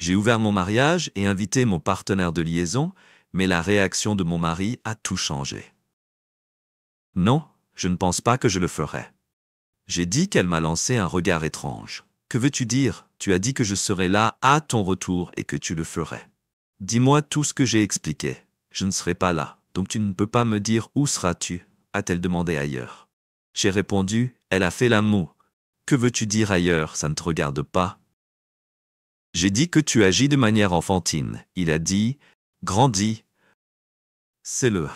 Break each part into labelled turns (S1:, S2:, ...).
S1: J'ai ouvert mon mariage et invité mon partenaire de liaison, mais la réaction de mon mari a tout changé. Non, je ne pense pas que je le ferai. J'ai dit qu'elle m'a lancé un regard étrange. Que veux-tu dire? Tu as dit que je serais là à ton retour et que tu le ferais. Dis-moi tout ce que j'ai expliqué. Je ne serai pas là, donc tu ne peux pas me dire où seras-tu, a-t-elle demandé ailleurs. J'ai répondu, elle a fait la moue. Que veux-tu dire ailleurs, ça ne te regarde pas. J'ai dit que tu agis de manière enfantine. Il a dit, grandis. C'est le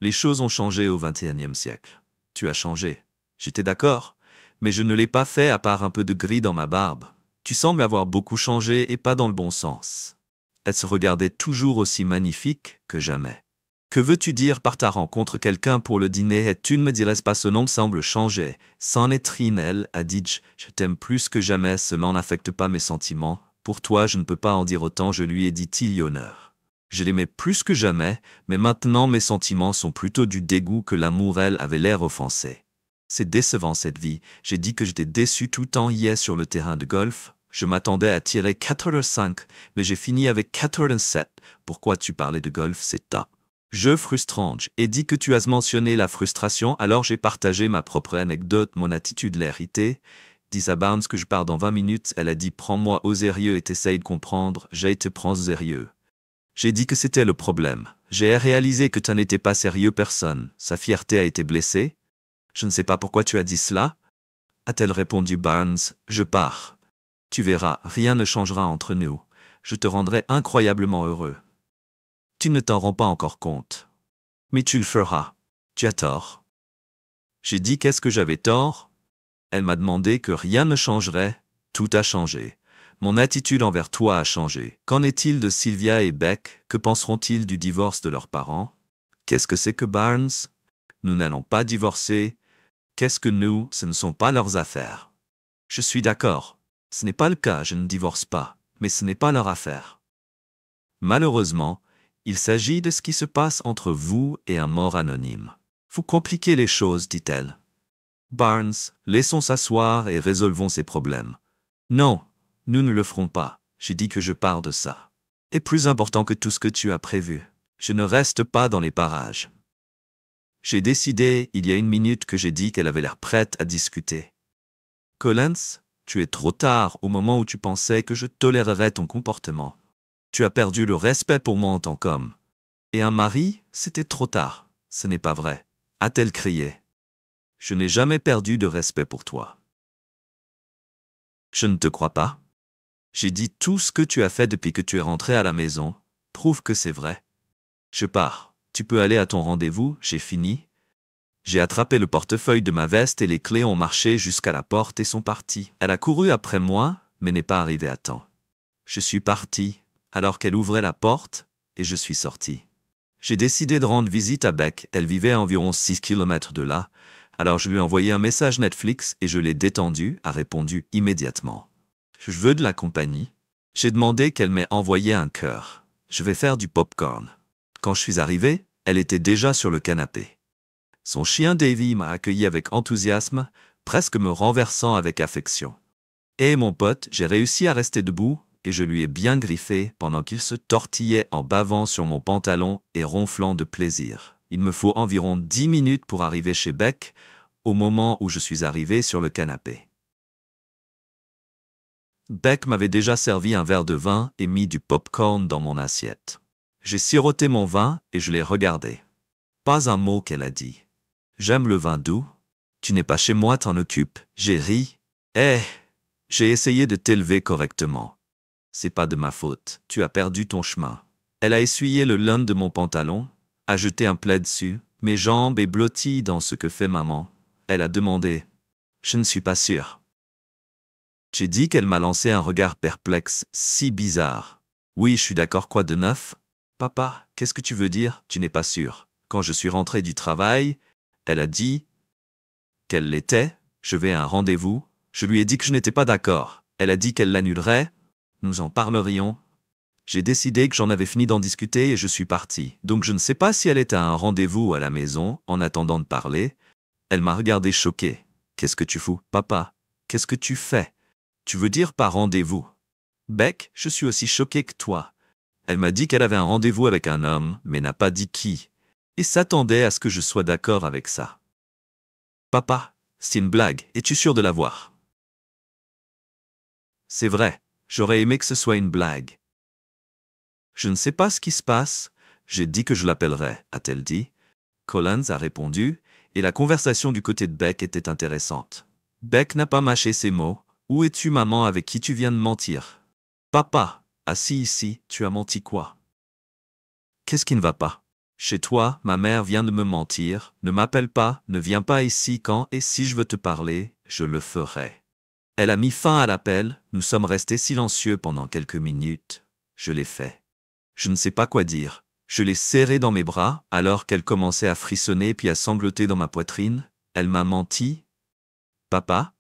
S1: les choses ont changé au XXIe siècle. Tu as changé. J'étais d'accord, mais je ne l'ai pas fait à part un peu de gris dans ma barbe. Tu sembles avoir beaucoup changé et pas dans le bon sens. Elle se regardait toujours aussi magnifique que jamais. Que veux-tu dire par ta rencontre quelqu'un pour le dîner et tu ne me dirais pas ce nom semble changer. C'en est Trinelle, a dit je t'aime plus que jamais, cela n'affecte pas mes sentiments. Pour toi je ne peux pas en dire autant, je lui ai dit Tillonneur. Je l'aimais plus que jamais, mais maintenant mes sentiments sont plutôt du dégoût que l'amour. Elle avait l'air offensée. C'est décevant cette vie, j'ai dit que j'étais déçu tout le temps hier sur le terrain de golf. Je m'attendais à tirer 4,5, mais j'ai fini avec 4,7. Pourquoi tu parlais de golf, c'est top. Jeu frustrant, et dit que tu as mentionné la frustration, alors j'ai partagé ma propre anecdote, mon attitude l'hérité. Dis à Barnes que je pars dans 20 minutes, elle a dit prends-moi au sérieux et t'essaye de comprendre, j'ai été prends au sérieux. J'ai dit que c'était le problème. J'ai réalisé que tu n'étais pas sérieux personne. Sa fierté a été blessée. Je ne sais pas pourquoi tu as dit cela. A-t-elle répondu Barnes, je pars. Tu verras, rien ne changera entre nous. Je te rendrai incroyablement heureux. Tu ne t'en rends pas encore compte. Mais tu le feras. Tu as tort. J'ai dit qu'est-ce que j'avais tort? Elle m'a demandé que rien ne changerait. Tout a changé. Mon attitude envers toi a changé. Qu'en est-il de Sylvia et Beck? Que penseront-ils du divorce de leurs parents? Qu'est-ce que c'est que Barnes? Nous n'allons pas divorcer. Qu'est-ce que nous? Ce ne sont pas leurs affaires. Je suis d'accord. Ce n'est pas le cas, je ne divorce pas. Mais ce n'est pas leur affaire. Malheureusement, il s'agit de ce qui se passe entre vous et un mort anonyme. Vous compliquez les choses, dit-elle. Barnes, laissons s'asseoir et résolvons ces problèmes. Non, nous ne le ferons pas. J'ai dit que je pars de ça. Et plus important que tout ce que tu as prévu, je ne reste pas dans les parages. J'ai décidé, il y a une minute, que j'ai dit qu'elle avait l'air prête à discuter. Collins, tu es trop tard au moment où tu pensais que je tolérerais ton comportement. Tu as perdu le respect pour moi en tant qu'homme. Et un mari, c'était trop tard. Ce n'est pas vrai, a-t-elle crié. Je n'ai jamais perdu de respect pour toi. Je ne te crois pas. J'ai dit tout ce que tu as fait depuis que tu es rentré à la maison. Prouve que c'est vrai. Je pars. Tu peux aller à ton rendez-vous, j'ai fini. J'ai attrapé le portefeuille de ma veste et les clés ont marché jusqu'à la porte et sont parties. Elle a couru après moi, mais n'est pas arrivée à temps. Je suis parti, alors qu'elle ouvrait la porte, et je suis sorti. J'ai décidé de rendre visite à Beck. Elle vivait à environ 6 km de là. Alors je lui ai envoyé un message Netflix et je l'ai détendu, a répondu immédiatement. Je veux de la compagnie. J'ai demandé qu'elle m'ait envoyé un cœur. Je vais faire du popcorn. Quand je suis arrivé, elle était déjà sur le canapé. Son chien Davy m'a accueilli avec enthousiasme, presque me renversant avec affection. Et mon pote, j'ai réussi à rester debout et je lui ai bien griffé pendant qu'il se tortillait en bavant sur mon pantalon et ronflant de plaisir. Il me faut environ 10 minutes pour arriver chez Beck, au moment où je suis arrivé sur le canapé. Beck m'avait déjà servi un verre de vin et mis du popcorn dans mon assiette. J'ai siroté mon vin et je l'ai regardé. Pas un mot qu'elle a dit. J'aime le vin doux. Tu n'es pas chez moi, t'en occupes. J'ai ri. J'ai essayé de t'élever correctement. C'est pas de ma faute, tu as perdu ton chemin. Elle a essuyé le lin de mon pantalon, a jeté un plaid dessus, mes jambes et blotties dans ce que fait maman. Elle a demandé. Je ne suis pas sûr. J'ai dit qu'elle m'a lancé un regard perplexe, si bizarre. Oui, je suis d'accord, quoi de neuf? Papa, qu'est-ce que tu veux dire? Tu n'es pas sûr. Quand je suis rentré du travail, elle a dit qu'elle l'était, je vais à un rendez-vous. Je lui ai dit que je n'étais pas d'accord. Elle a dit qu'elle l'annulerait. Nous en parlerions. J'ai décidé que j'en avais fini d'en discuter et je suis parti. Donc je ne sais pas si elle est à un rendez-vous ou à la maison, en attendant de parler. Elle m'a regardé choqué. Qu'est-ce que tu fous, papa? Qu'est-ce que tu fais? Tu veux dire par rendez-vous? Beck, je suis aussi choqué que toi. Elle m'a dit qu'elle avait un rendez-vous avec un homme, mais n'a pas dit qui, et s'attendait à ce que je sois d'accord avec ça. Papa, c'est une blague, es-tu sûr de l'avoir? C'est vrai, j'aurais aimé que ce soit une blague. Je ne sais pas ce qui se passe, j'ai dit que je l'appellerais, a-t-elle dit. Collins a répondu, et la conversation du côté de Beck était intéressante. Beck n'a pas mâché ses mots. Où es-tu, maman, avec qui tu viens de mentir? Papa, assis ici, tu as menti quoi? Qu'est-ce qui ne va pas? Chez toi, ma mère vient de me mentir, ne m'appelle pas, ne viens pas ici quand et si je veux te parler, je le ferai. Elle a mis fin à l'appel, nous sommes restés silencieux pendant quelques minutes. Je l'ai fait. Je ne sais pas quoi dire. Je l'ai serrée dans mes bras, alors qu'elle commençait à frissonner puis à sangloter dans ma poitrine. Elle m'a menti. Papa?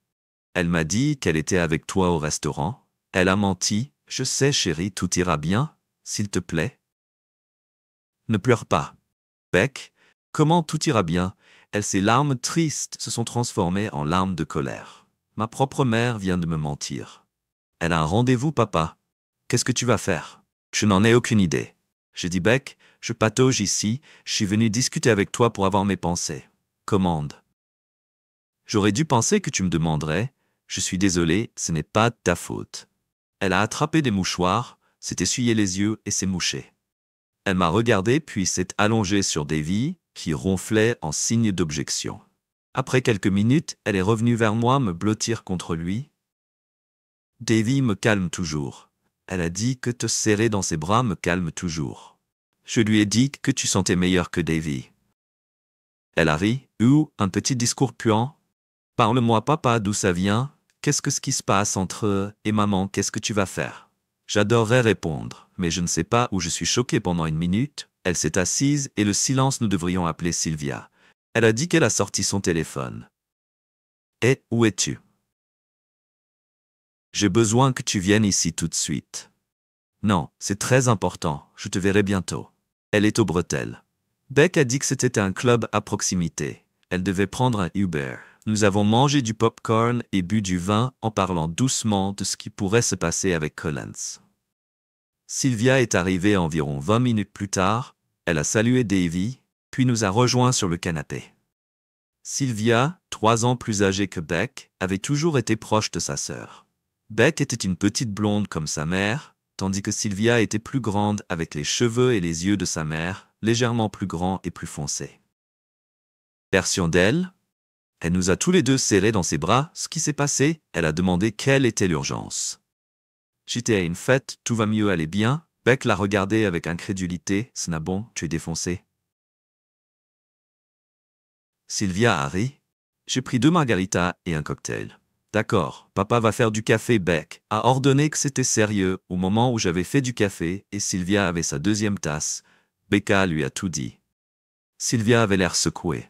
S1: Elle m'a dit qu'elle était avec toi au restaurant. Elle a menti. Je sais, chérie, tout ira bien, s'il te plaît. Ne pleure pas. Beck, comment tout ira bien? Ses larmes tristes se sont transformées en larmes de colère. Ma propre mère vient de me mentir. Elle a un rendez-vous, papa. Qu'est-ce que tu vas faire? Je n'en ai aucune idée. J'ai dit Beck, je patauge ici, je suis venu discuter avec toi pour avoir mes pensées. Commande. J'aurais dû penser que tu me demanderais. Je suis désolé, ce n'est pas ta faute. Elle a attrapé des mouchoirs, s'est essuyé les yeux et s'est mouchée. Elle m'a regardé puis s'est allongée sur Davy, qui ronflait en signe d'objection. Après quelques minutes, elle est revenue vers moi me blottir contre lui. Davy me calme toujours. Elle a dit que te serrer dans ses bras me calme toujours. Je lui ai dit que tu sentais meilleur que Davy. Elle a ri, un petit discours puant. Parle-moi papa, d'où ça vient? Qu'est-ce que ce qui se passe entre eux et maman, qu'est-ce que tu vas faire? J'adorerais répondre, mais je ne sais pas où je suis choqué pendant une minute. Elle s'est assise et le silence nous devrions appeler Sylvia. Elle a dit qu'elle a sorti son téléphone. Et où es-tu? J'ai besoin que tu viennes ici tout de suite. Non, c'est très important, je te verrai bientôt. Elle est aux bretelles. Beck a dit que c'était un club à proximité. Elle devait prendre un Uber. Nous avons mangé du popcorn et bu du vin en parlant doucement de ce qui pourrait se passer avec Collins. Sylvia est arrivée environ 20 minutes plus tard. Elle a salué Davy, puis nous a rejoints sur le canapé. Sylvia, 3 ans plus âgée que Beck, avait toujours été proche de sa sœur. Beck était une petite blonde comme sa mère, tandis que Sylvia était plus grande avec les cheveux et les yeux de sa mère, légèrement plus grands et plus foncés. Version d'elle. Elle nous a tous les deux serrés dans ses bras. Ce qui s'est passé, elle a demandé quelle était l'urgence. J'étais à une fête, tout va mieux, allait bien. Beck l'a regardé avec incrédulité. Ce n'est bon, tu es défoncé. Sylvia a ri. J'ai pris 2 margaritas et un cocktail. D'accord, papa va faire du café. Beck a ordonné que c'était sérieux au moment où j'avais fait du café et Sylvia avait sa 2e tasse. Becca lui a tout dit. Sylvia avait l'air secouée.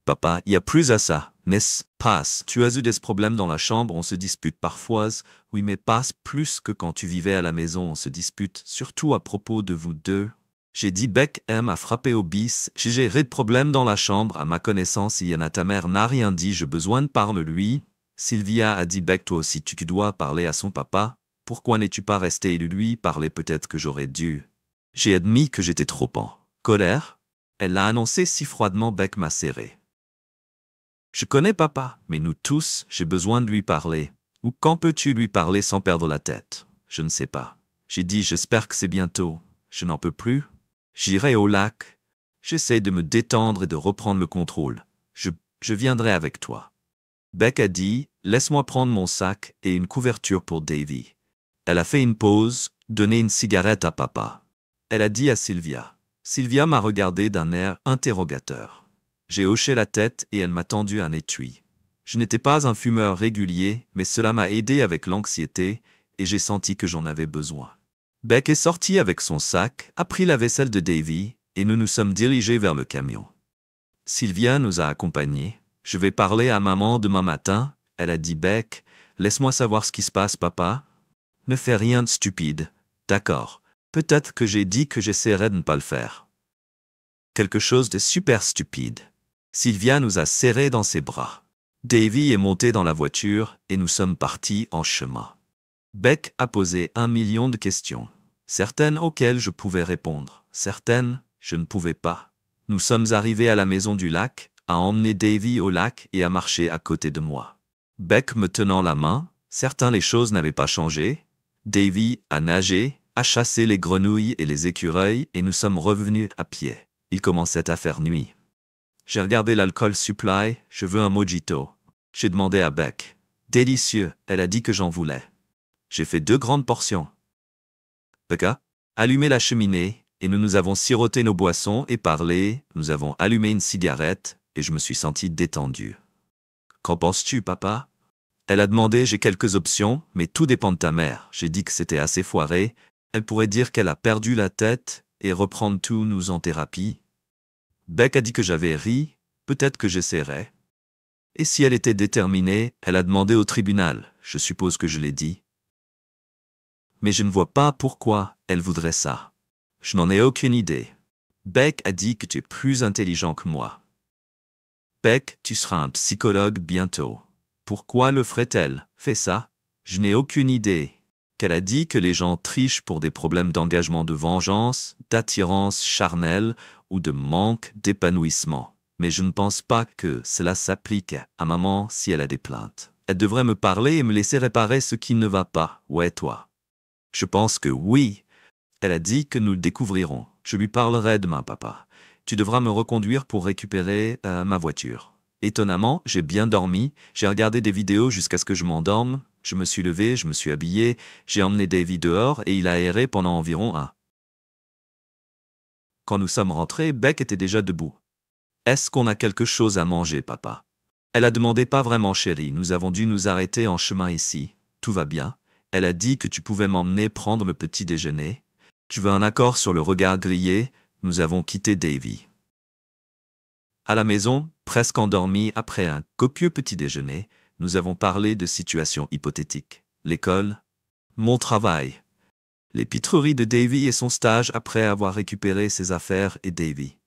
S1: Papa, il y a plus à ça, n'est-ce pas? Tu as eu des problèmes dans la chambre, on se dispute parfois. Oui, mais pas plus que quand tu vivais à la maison, on se dispute, surtout à propos de vous deux. J'ai dit Beck a frappé au bis. J'ai géré de problèmes dans la chambre, à ma connaissance, il y en a. Ta mère n'a rien dit, j'ai besoin de parler lui. Sylvia a dit Beck, toi aussi tu dois parler à son papa. Pourquoi n'es-tu pas resté et lui parler? Peut-être que j'aurais dû. J'ai admis que j'étais trop en colère. Elle l'a annoncé si froidement. Beck m'a serré. Je connais papa, mais nous tous, j'ai besoin de lui parler. Ou quand peux-tu lui parler sans perdre la tête? Je ne sais pas. J'ai dit j'espère que c'est bientôt. Je n'en peux plus. J'irai au lac. J'essaie de me détendre et de reprendre le contrôle. Je viendrai avec toi. Beck a dit, laisse-moi prendre mon sac et une couverture pour Davy. Elle a fait une pause, donné une cigarette à papa. Elle a dit à Sylvia. Sylvia m'a regardé d'un air interrogateur. J'ai hoché la tête et elle m'a tendu un étui. Je n'étais pas un fumeur régulier, mais cela m'a aidé avec l'anxiété et j'ai senti que j'en avais besoin. Beck est sorti avec son sac, a pris la vaisselle de Davy et nous nous sommes dirigés vers le camion. Sylvia nous a accompagnés. Je vais parler à maman demain matin, elle a dit. Beck, laisse-moi savoir ce qui se passe, papa. Ne fais rien de stupide. D'accord. Peut-être que j'ai dit que j'essaierais de ne pas le faire. Quelque chose de super stupide. Sylvia nous a serrés dans ses bras. Davy est monté dans la voiture et nous sommes partis en chemin. Beck a posé 1 million de questions. Certaines auxquelles je pouvais répondre, certaines, je ne pouvais pas. Nous sommes arrivés à la maison du lac, à emmener Davy au lac et à marcher à côté de moi. Beck me tenant la main, certains les choses n'avaient pas changé. Davy a nagé, a chassé les grenouilles et les écureuils et nous sommes revenus à pied. Il commençait à faire nuit. J'ai regardé l'alcool supply, je veux un mojito. J'ai demandé à Beck. Délicieux, elle a dit que j'en voulais. J'ai fait 2 grandes portions. Beck a allumé la cheminée et nous avons siroté nos boissons et parlé, nous avons allumé une cigarette et je me suis senti détendu. Qu'en penses-tu, papa? Elle a demandé, j'ai quelques options, mais tout dépend de ta mère. J'ai dit que c'était assez foiré. Elle pourrait dire qu'elle a perdu la tête et reprendre tout nous en thérapie. Beck a dit que j'avais ri, peut-être que j'essaierais. Et si elle était déterminée, elle a demandé au tribunal, je suppose que je l'ai dit. Mais je ne vois pas pourquoi elle voudrait ça. Je n'en ai aucune idée. Beck a dit que tu es plus intelligent que moi. Beck, tu seras un psychologue bientôt. Pourquoi le ferait-elle? Fais ça. Je n'ai aucune idée. Qu'elle a dit que les gens trichent pour des problèmes d'engagement de vengeance, d'attirance charnelle ou de manque d'épanouissement. Mais je ne pense pas que cela s'applique à maman si elle a des plaintes. Elle devrait me parler et me laisser réparer ce qui ne va pas. Ouais, toi. Je pense que oui. Elle a dit que nous le découvrirons. Je lui parlerai demain, papa. Tu devras me reconduire pour récupérer ma voiture. Étonnamment, j'ai bien dormi, j'ai regardé des vidéos jusqu'à ce que je m'endorme, je me suis levé, je me suis habillé, j'ai emmené Davy dehors et il a erré pendant environ 1. Quand nous sommes rentrés, Beck était déjà debout. Est-ce qu'on a quelque chose à manger, papa? Elle a demandé pas vraiment, chérie, nous avons dû nous arrêter en chemin ici. Tout va bien. Elle a dit que tu pouvais m'emmener prendre le petit déjeuner. Tu veux un accord sur le regard grillé? Nous avons quitté Davy. À la maison, presque endormi après un copieux petit déjeuner, nous avons parlé de situations hypothétiques. L'école, mon travail, les pitreries de Davy et son stage après avoir récupéré ses affaires et Davy.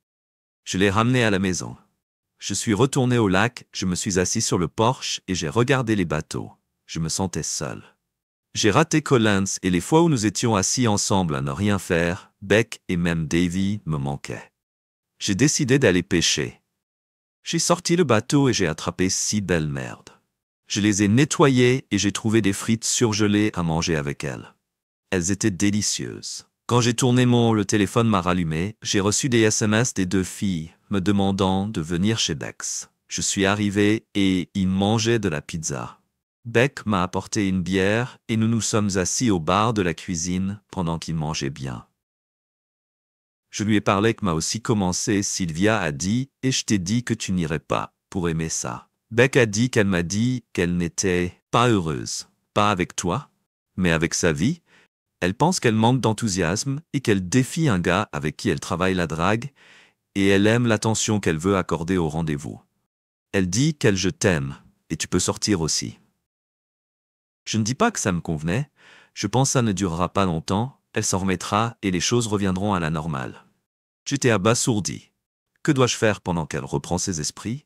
S1: Je l'ai ramené à la maison. Je suis retourné au lac, je me suis assis sur le porche et j'ai regardé les bateaux. Je me sentais seul. J'ai raté Collins et les fois où nous étions assis ensemble à ne rien faire, Beck et même Davy me manquaient. J'ai décidé d'aller pêcher. J'ai sorti le bateau et j'ai attrapé 6 belles merdes. Je les ai nettoyées et j'ai trouvé des frites surgelées à manger avec elles. Elles étaient délicieuses. Quand j'ai tourné le téléphone m'a rallumé, j'ai reçu des SMS des 2 filles me demandant de venir chez Bex. Je suis arrivé et ils mangeaient de la pizza. Beck m'a apporté une bière et nous nous sommes assis au bar de la cuisine pendant qu'ils mangeaient bien. Je lui ai parlé que m'a aussi commencé, Sylvia a dit, et je t'ai dit que tu n'irais pas, pour aimer ça. Beck a dit qu'elle m'a dit qu'elle n'était pas heureuse, pas avec toi, mais avec sa vie. Elle pense qu'elle manque d'enthousiasme et qu'elle défie un gars avec qui elle travaille la drague, et elle aime l'attention qu'elle veut accorder au rendez-vous. Elle dit qu'elle je t'aime, et tu peux sortir aussi. Je ne dis pas que ça me convenait, je pense que ça ne durera pas longtemps, elle s'en remettra et les choses reviendront à la normale. J'étais abasourdi. Que dois-je faire pendant qu'elle reprend ses esprits?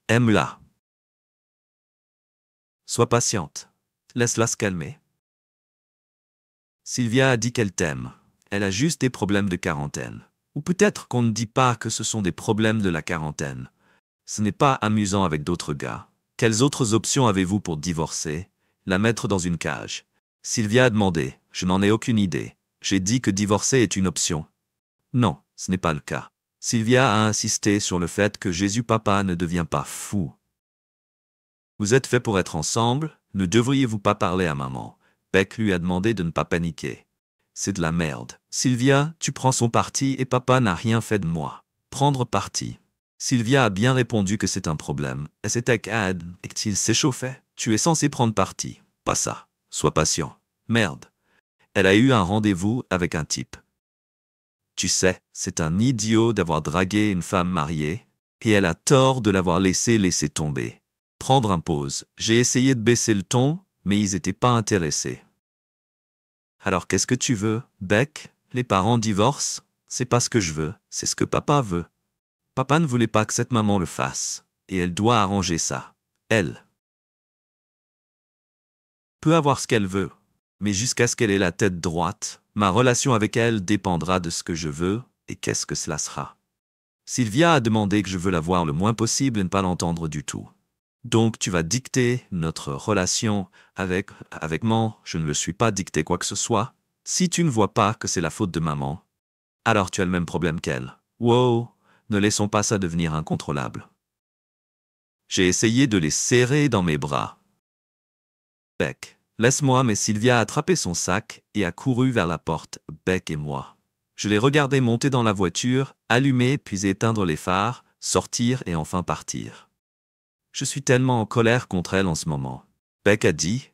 S1: Aime-la. Sois patiente. Laisse-la se calmer. Sylvia a dit qu'elle t'aime. Elle a juste des problèmes de quarantaine. Ou peut-être qu'on ne dit pas que ce sont des problèmes de la quarantaine. Ce n'est pas amusant avec d'autres gars. Quelles autres options avez-vous pour divorcer? La mettre dans une cage. Sylvia a demandé. Je n'en ai aucune idée. J'ai dit que divorcer est une option. Non, ce n'est pas le cas. Sylvia a insisté sur le fait que Jésus papa ne devient pas fou. Vous êtes fait pour être ensemble, ne devriez-vous pas parler à maman? Beck lui a demandé de ne pas paniquer. C'est de la merde. Sylvia, tu prends son parti et papa n'a rien fait de moi. Prendre parti. Sylvia a bien répondu que c'est un problème. Et c'était Cad, et qu'il s'échauffait. Tu es censé prendre parti. Pas ça. Sois patient. Merde. Elle a eu un rendez-vous avec un type. Tu sais, c'est un idiot d'avoir dragué une femme mariée, et elle a tort de l'avoir laissé tomber. Prendre un pause. J'ai essayé de baisser le ton, mais ils n'étaient pas intéressés. Alors qu'est-ce que tu veux, Beck? Les parents divorcent? C'est pas ce que je veux, c'est ce que papa veut. Papa ne voulait pas que cette maman le fasse, et elle doit arranger ça. Elle peut avoir ce qu'elle veut. Mais jusqu'à ce qu'elle ait la tête droite, ma relation avec elle dépendra de ce que je veux, et qu'est-ce que cela sera. Sylvia a demandé que je veux la voir le moins possible et ne pas l'entendre du tout. Donc tu vas dicter notre relation avec moi, je ne le suis pas dicté quoi que ce soit. Si tu ne vois pas que c'est la faute de maman, alors tu as le même problème qu'elle. Wow, ne laissons pas ça devenir incontrôlable. J'ai essayé de les serrer dans mes bras. Beck, laisse-moi, mais Sylvia a attrapé son sac et a couru vers la porte, Beck et moi. Je l'ai regardé monter dans la voiture, allumer puis éteindre les phares, sortir et enfin partir. Je suis tellement en colère contre elle en ce moment. Beck a dit,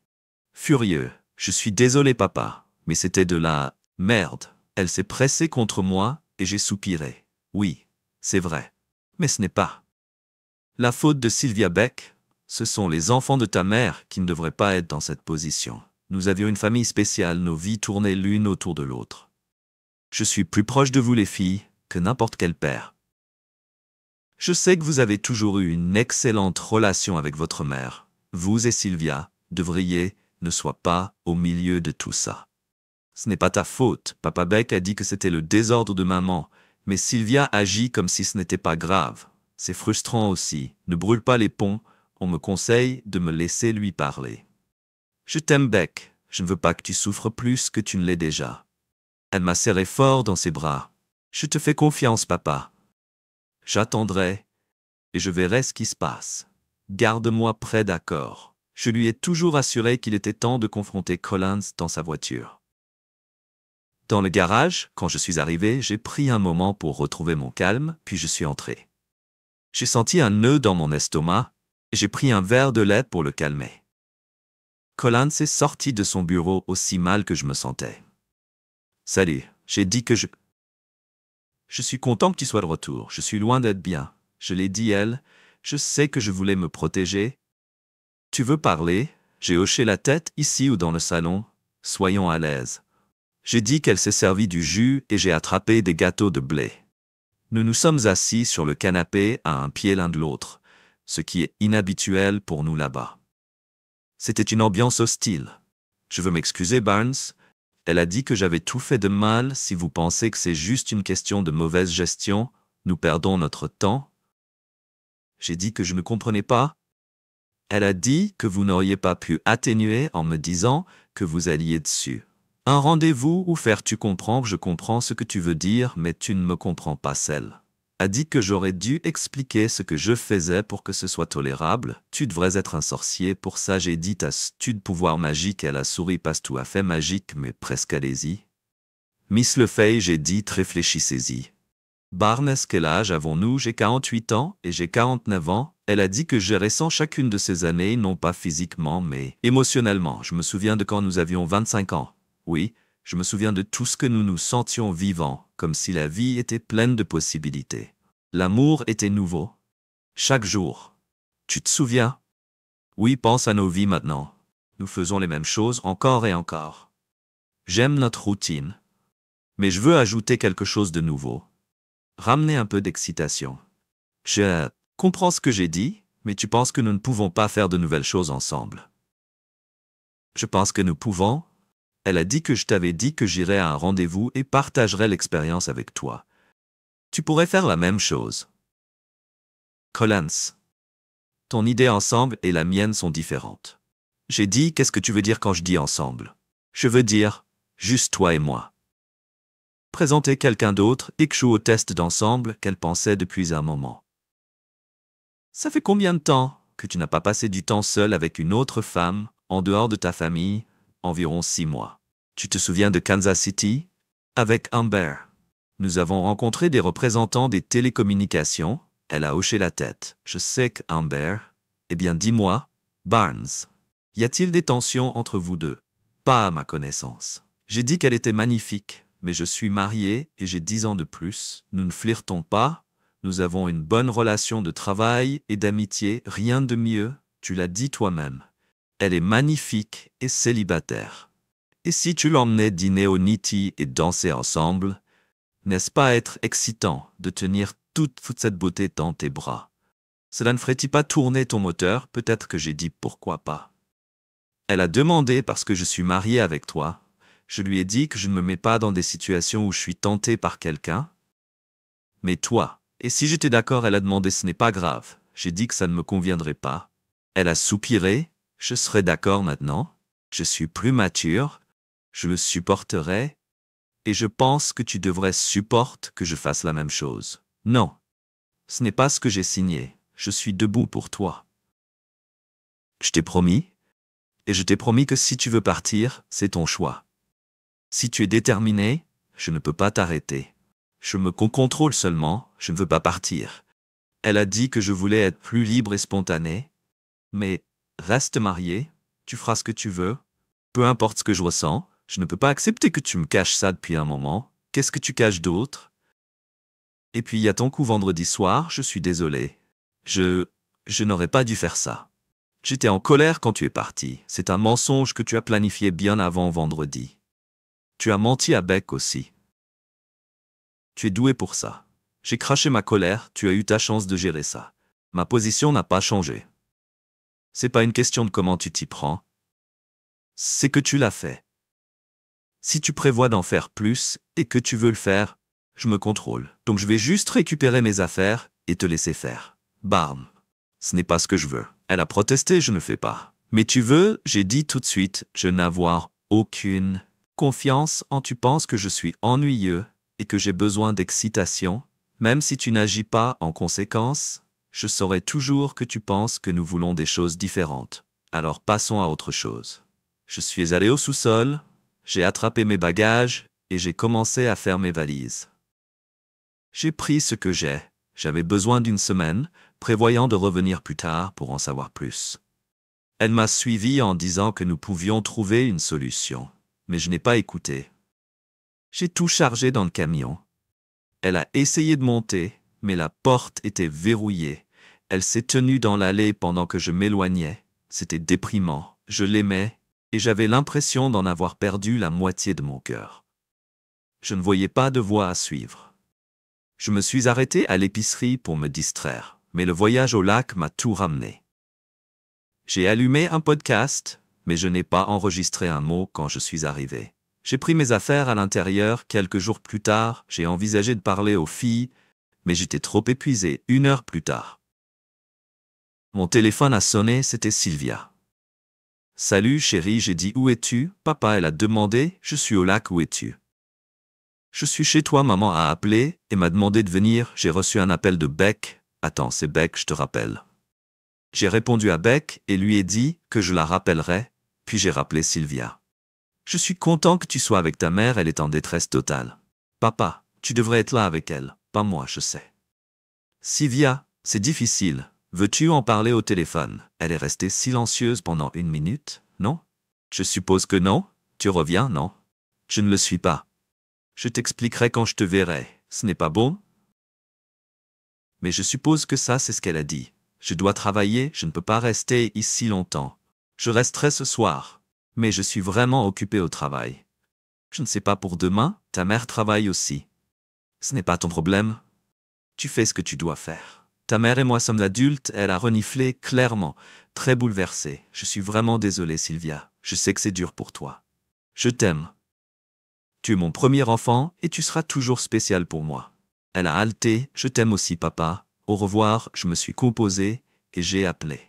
S1: furieux, je suis désolé papa, mais c'était de la merde. Elle s'est pressée contre moi et j'ai soupiré. Oui, c'est vrai. Mais ce n'est pas la faute de Sylvia Beck. Ce sont les enfants de ta mère qui ne devraient pas être dans cette position. Nous avions une famille spéciale, nos vies tournaient l'une autour de l'autre. Je suis plus proche de vous les filles que n'importe quel père. Je sais que vous avez toujours eu une excellente relation avec votre mère. Vous et Sylvia devriez ne soient pas au milieu de tout ça. Ce n'est pas ta faute. Papa Beck a dit que c'était le désordre de maman, mais Sylvia agit comme si ce n'était pas grave. C'est frustrant aussi. Ne brûle pas les ponts. On me conseille de me laisser lui parler. Je t'aime Beck. Je ne veux pas que tu souffres plus que tu ne l'es déjà. Elle m'a serré fort dans ses bras. Je te fais confiance, papa. J'attendrai et je verrai ce qui se passe. Garde-moi près, d'accord. Je lui ai toujours assuré qu'il était temps de confronter Collins dans sa voiture. Dans le garage, quand je suis arrivé, j'ai pris un moment pour retrouver mon calme, puis je suis entré. J'ai senti un nœud dans mon estomac, et j'ai pris un verre de lait pour le calmer. Collins est sorti de son bureau aussi mal que je me sentais. Salut, j'ai dit que Je suis content que tu sois de retour, je suis loin d'être bien. Je l'ai dit elle, je sais que je voulais me protéger. Tu veux parler? J'ai hoché la tête ici ou dans le salon. Soyons à l'aise. J'ai dit qu'elle s'est servie du jus et j'ai attrapé des gâteaux de blé. Nous nous sommes assis sur le canapé à un pied l'un de l'autre, ce qui est inhabituel pour nous là-bas. C'était une ambiance hostile. Je veux m'excuser, Barnes. Elle a dit que j'avais tout fait de mal. Si vous pensez que c'est juste une question de mauvaise gestion, nous perdons notre temps. J'ai dit que je ne comprenais pas. Elle a dit que vous n'auriez pas pu atténuer en me disant que vous alliez dessus. Un rendez-vous ou faire tu comprends, je comprends ce que tu veux dire, mais tu ne me comprends pas celle. A dit que j'aurais dû expliquer ce que je faisais pour que ce soit tolérable. Tu devrais être un sorcier, pour ça j'ai dit t'as-tu de pouvoir magique, elle a souri, passe tout à fait magique, mais presque allez-y. Miss Lefay, j'ai dit réfléchissez-y. Barnes, quel âge avons-nous? J'ai 48 ans et j'ai 49 ans. Elle a dit que je ressens chacune de ces années, non pas physiquement, mais émotionnellement. Je me souviens de quand nous avions 25 ans. Oui, je me souviens de tout ce que nous nous sentions vivants, comme si la vie était pleine de possibilités. L'amour était nouveau. Chaque jour. Tu te souviens? Oui, pense à nos vies maintenant. Nous faisons les mêmes choses encore et encore. J'aime notre routine. Mais je veux ajouter quelque chose de nouveau. Ramener un peu d'excitation. Je comprends ce que j'ai dit, mais tu penses que nous ne pouvons pas faire de nouvelles choses ensemble. Je pense que nous pouvons. Elle a dit que je t'avais dit que j'irais à un rendez-vous et partagerais l'expérience avec toi. Tu pourrais faire la même chose. Collins. Ton idée ensemble et la mienne sont différentes. J'ai dit qu'est-ce que tu veux dire quand je dis ensemble? Je veux dire, juste toi et moi. Présenter quelqu'un d'autre, échoue au test d'ensemble qu'elle pensait depuis un moment. Ça fait combien de temps que tu n'as pas passé du temps seul avec une autre femme, en dehors de ta famille? Environ 6 mois. Tu te souviens de Kansas City? Avec Amber. Nous avons rencontré des représentants des télécommunications. Elle a hoché la tête. Je sais que Amber. Eh bien, dis-moi, Barnes. Y a-t-il des tensions entre vous deux? Pas à ma connaissance. J'ai dit qu'elle était magnifique, mais je suis marié et j'ai 10 ans de plus. Nous ne flirtons pas. Nous avons une bonne relation de travail et d'amitié. Rien de mieux, tu l'as dit toi-même. Elle est magnifique et célibataire. Et si tu l'emmenais dîner au Niti et danser ensemble, n'est-ce pas être excitant de tenir toute cette beauté dans tes bras? Cela ne ferait-il pas tourner ton moteur? Peut-être que j'ai dit pourquoi pas. Elle a demandé parce que je suis mariée avec toi. Je lui ai dit que je ne me mets pas dans des situations où je suis tenté par quelqu'un. Mais toi, et si j'étais d'accord, elle a demandé, ce n'est pas grave. J'ai dit que ça ne me conviendrait pas. Elle a soupiré, je serai d'accord maintenant. Je suis plus mature. Je le supporterai. Et je pense que tu devrais supporter que je fasse la même chose. Non. Ce n'est pas ce que j'ai signé. Je suis debout pour toi. Je t'ai promis. Et je t'ai promis que si tu veux partir, c'est ton choix. Si tu es déterminé, je ne peux pas t'arrêter. Je me contrôle seulement, je ne veux pas partir. Elle a dit que je voulais être plus libre et spontané. Mais, reste marié, tu feras ce que tu veux. Peu importe ce que je ressens, je ne peux pas accepter que tu me caches ça depuis un moment. Qu'est-ce que tu caches d'autre? Et puis il y a ton coup vendredi soir, je suis désolé. Je n'aurais pas dû faire ça. J'étais en colère quand tu es parti. C'est un mensonge que tu as planifié bien avant vendredi. Tu as menti à Beck aussi. Tu es doué pour ça. J'ai craché ma colère, tu as eu ta chance de gérer ça. Ma position n'a pas changé. C'est pas une question de comment tu t'y prends. C'est que tu l'as fait. Si tu prévois d'en faire plus et que tu veux le faire, je me contrôle. Donc je vais juste récupérer mes affaires et te laisser faire. Bam. Ce n'est pas ce que je veux. Elle a protesté, je ne fais pas. Mais tu veux, j'ai dit tout de suite, je n'avoir aucune confiance en tu penses que je suis ennuyeux et que j'ai besoin d'excitation. Même si tu n'agis pas en conséquence, je saurai toujours que tu penses que nous voulons des choses différentes. Alors passons à autre chose. Je suis allé au sous-sol, j'ai attrapé mes bagages et j'ai commencé à faire mes valises. J'ai pris ce que j'ai. J'avais besoin d'une semaine, prévoyant de revenir plus tard pour en savoir plus. Elle m'a suivi en disant que nous pouvions trouver une solution, mais je n'ai pas écouté. J'ai tout chargé dans le camion. Elle a essayé de monter, mais la porte était verrouillée. Elle s'est tenue dans l'allée pendant que je m'éloignais. C'était déprimant. Je l'aimais, et j'avais l'impression d'en avoir perdu la moitié de mon cœur. Je ne voyais pas de voie à suivre. Je me suis arrêté à l'épicerie pour me distraire, mais le voyage au lac m'a tout ramené. J'ai allumé un podcast, mais je n'ai pas enregistré un mot quand je suis arrivé. J'ai pris mes affaires à l'intérieur. Quelques jours plus tard, j'ai envisagé de parler aux filles, mais j'étais trop épuisé. 1 heure plus tard. Mon téléphone a sonné, c'était Sylvia. « Salut chérie, j'ai dit où es-tu? Papa, elle a demandé, je suis au lac, où es-tu? Je suis chez toi, maman a appelé et m'a demandé de venir, j'ai reçu un appel de Beck. Attends, c'est Beck, je te rappelle. J'ai répondu à Beck et lui ai dit que je la rappellerais, puis j'ai rappelé Sylvia. Je suis content que tu sois avec ta mère, elle est en détresse totale. Papa, tu devrais être là avec elle, pas moi, je sais. Sylvia, c'est difficile. Veux-tu en parler au téléphone? Elle est restée silencieuse pendant 1 minute, non? Je suppose que non? Tu reviens, non? Je ne le suis pas. Je t'expliquerai quand je te verrai. Ce n'est pas bon? Mais je suppose que ça, c'est ce qu'elle a dit. Je dois travailler, je ne peux pas rester ici longtemps. Je resterai ce soir. Mais je suis vraiment occupé au travail. Je ne sais pas pour demain, ta mère travaille aussi. Ce n'est pas ton problème. Tu fais ce que tu dois faire. Ta mère et moi sommes adultes, elle a reniflé clairement, très bouleversée. Je suis vraiment désolé, Sylvia. Je sais que c'est dur pour toi. Je t'aime. Tu es mon premier enfant et tu seras toujours spécial pour moi. Elle a haleté, je t'aime aussi, papa. Au revoir, je me suis composé et j'ai appelé.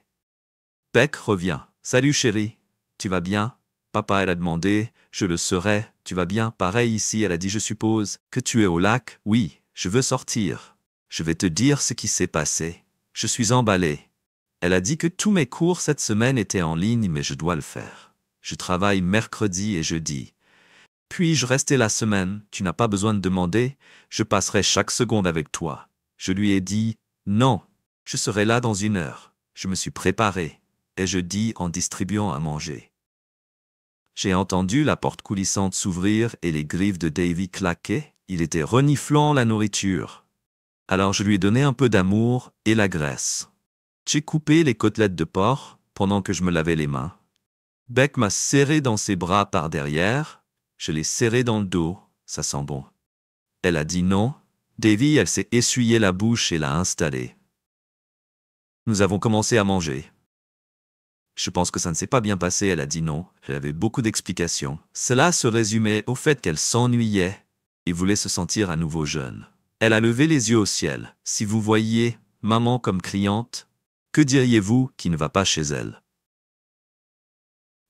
S1: Beck revient. Salut chérie. Tu vas bien? Papa, elle a demandé. Je le serai. Tu vas bien? Pareil ici, elle a dit, je suppose que tu es au lac. Oui, je veux sortir. Je vais te dire ce qui s'est passé. Je suis emballé. Elle a dit que tous mes cours cette semaine étaient en ligne, mais je dois le faire. Je travaille mercredi et jeudi. Puis-je rester la semaine? Tu n'as pas besoin de demander. Je passerai chaque seconde avec toi. Je lui ai dit, non, je serai là dans 1 heure. Je me suis préparé. Et je dis en distribuant à manger. J'ai entendu la porte coulissante s'ouvrir et les griffes de Davy claquer. Il était reniflant la nourriture. Alors je lui ai donné un peu d'amour et la graisse. J'ai coupé les côtelettes de porc pendant que je me lavais les mains. Beck m'a serré dans ses bras par derrière. Je l'ai serré dans le dos. Ça sent bon. Elle a dit non. Davy, elle s'est essuyé la bouche et l'a installé. Nous avons commencé à manger. Je pense que ça ne s'est pas bien passé, elle a dit non. Elle avait beaucoup d'explications. Cela se résumait au fait qu'elle s'ennuyait et voulait se sentir à nouveau jeune. Elle a levé les yeux au ciel. Si vous voyiez maman comme cliente, que diriez-vous qui ne va pas chez elle?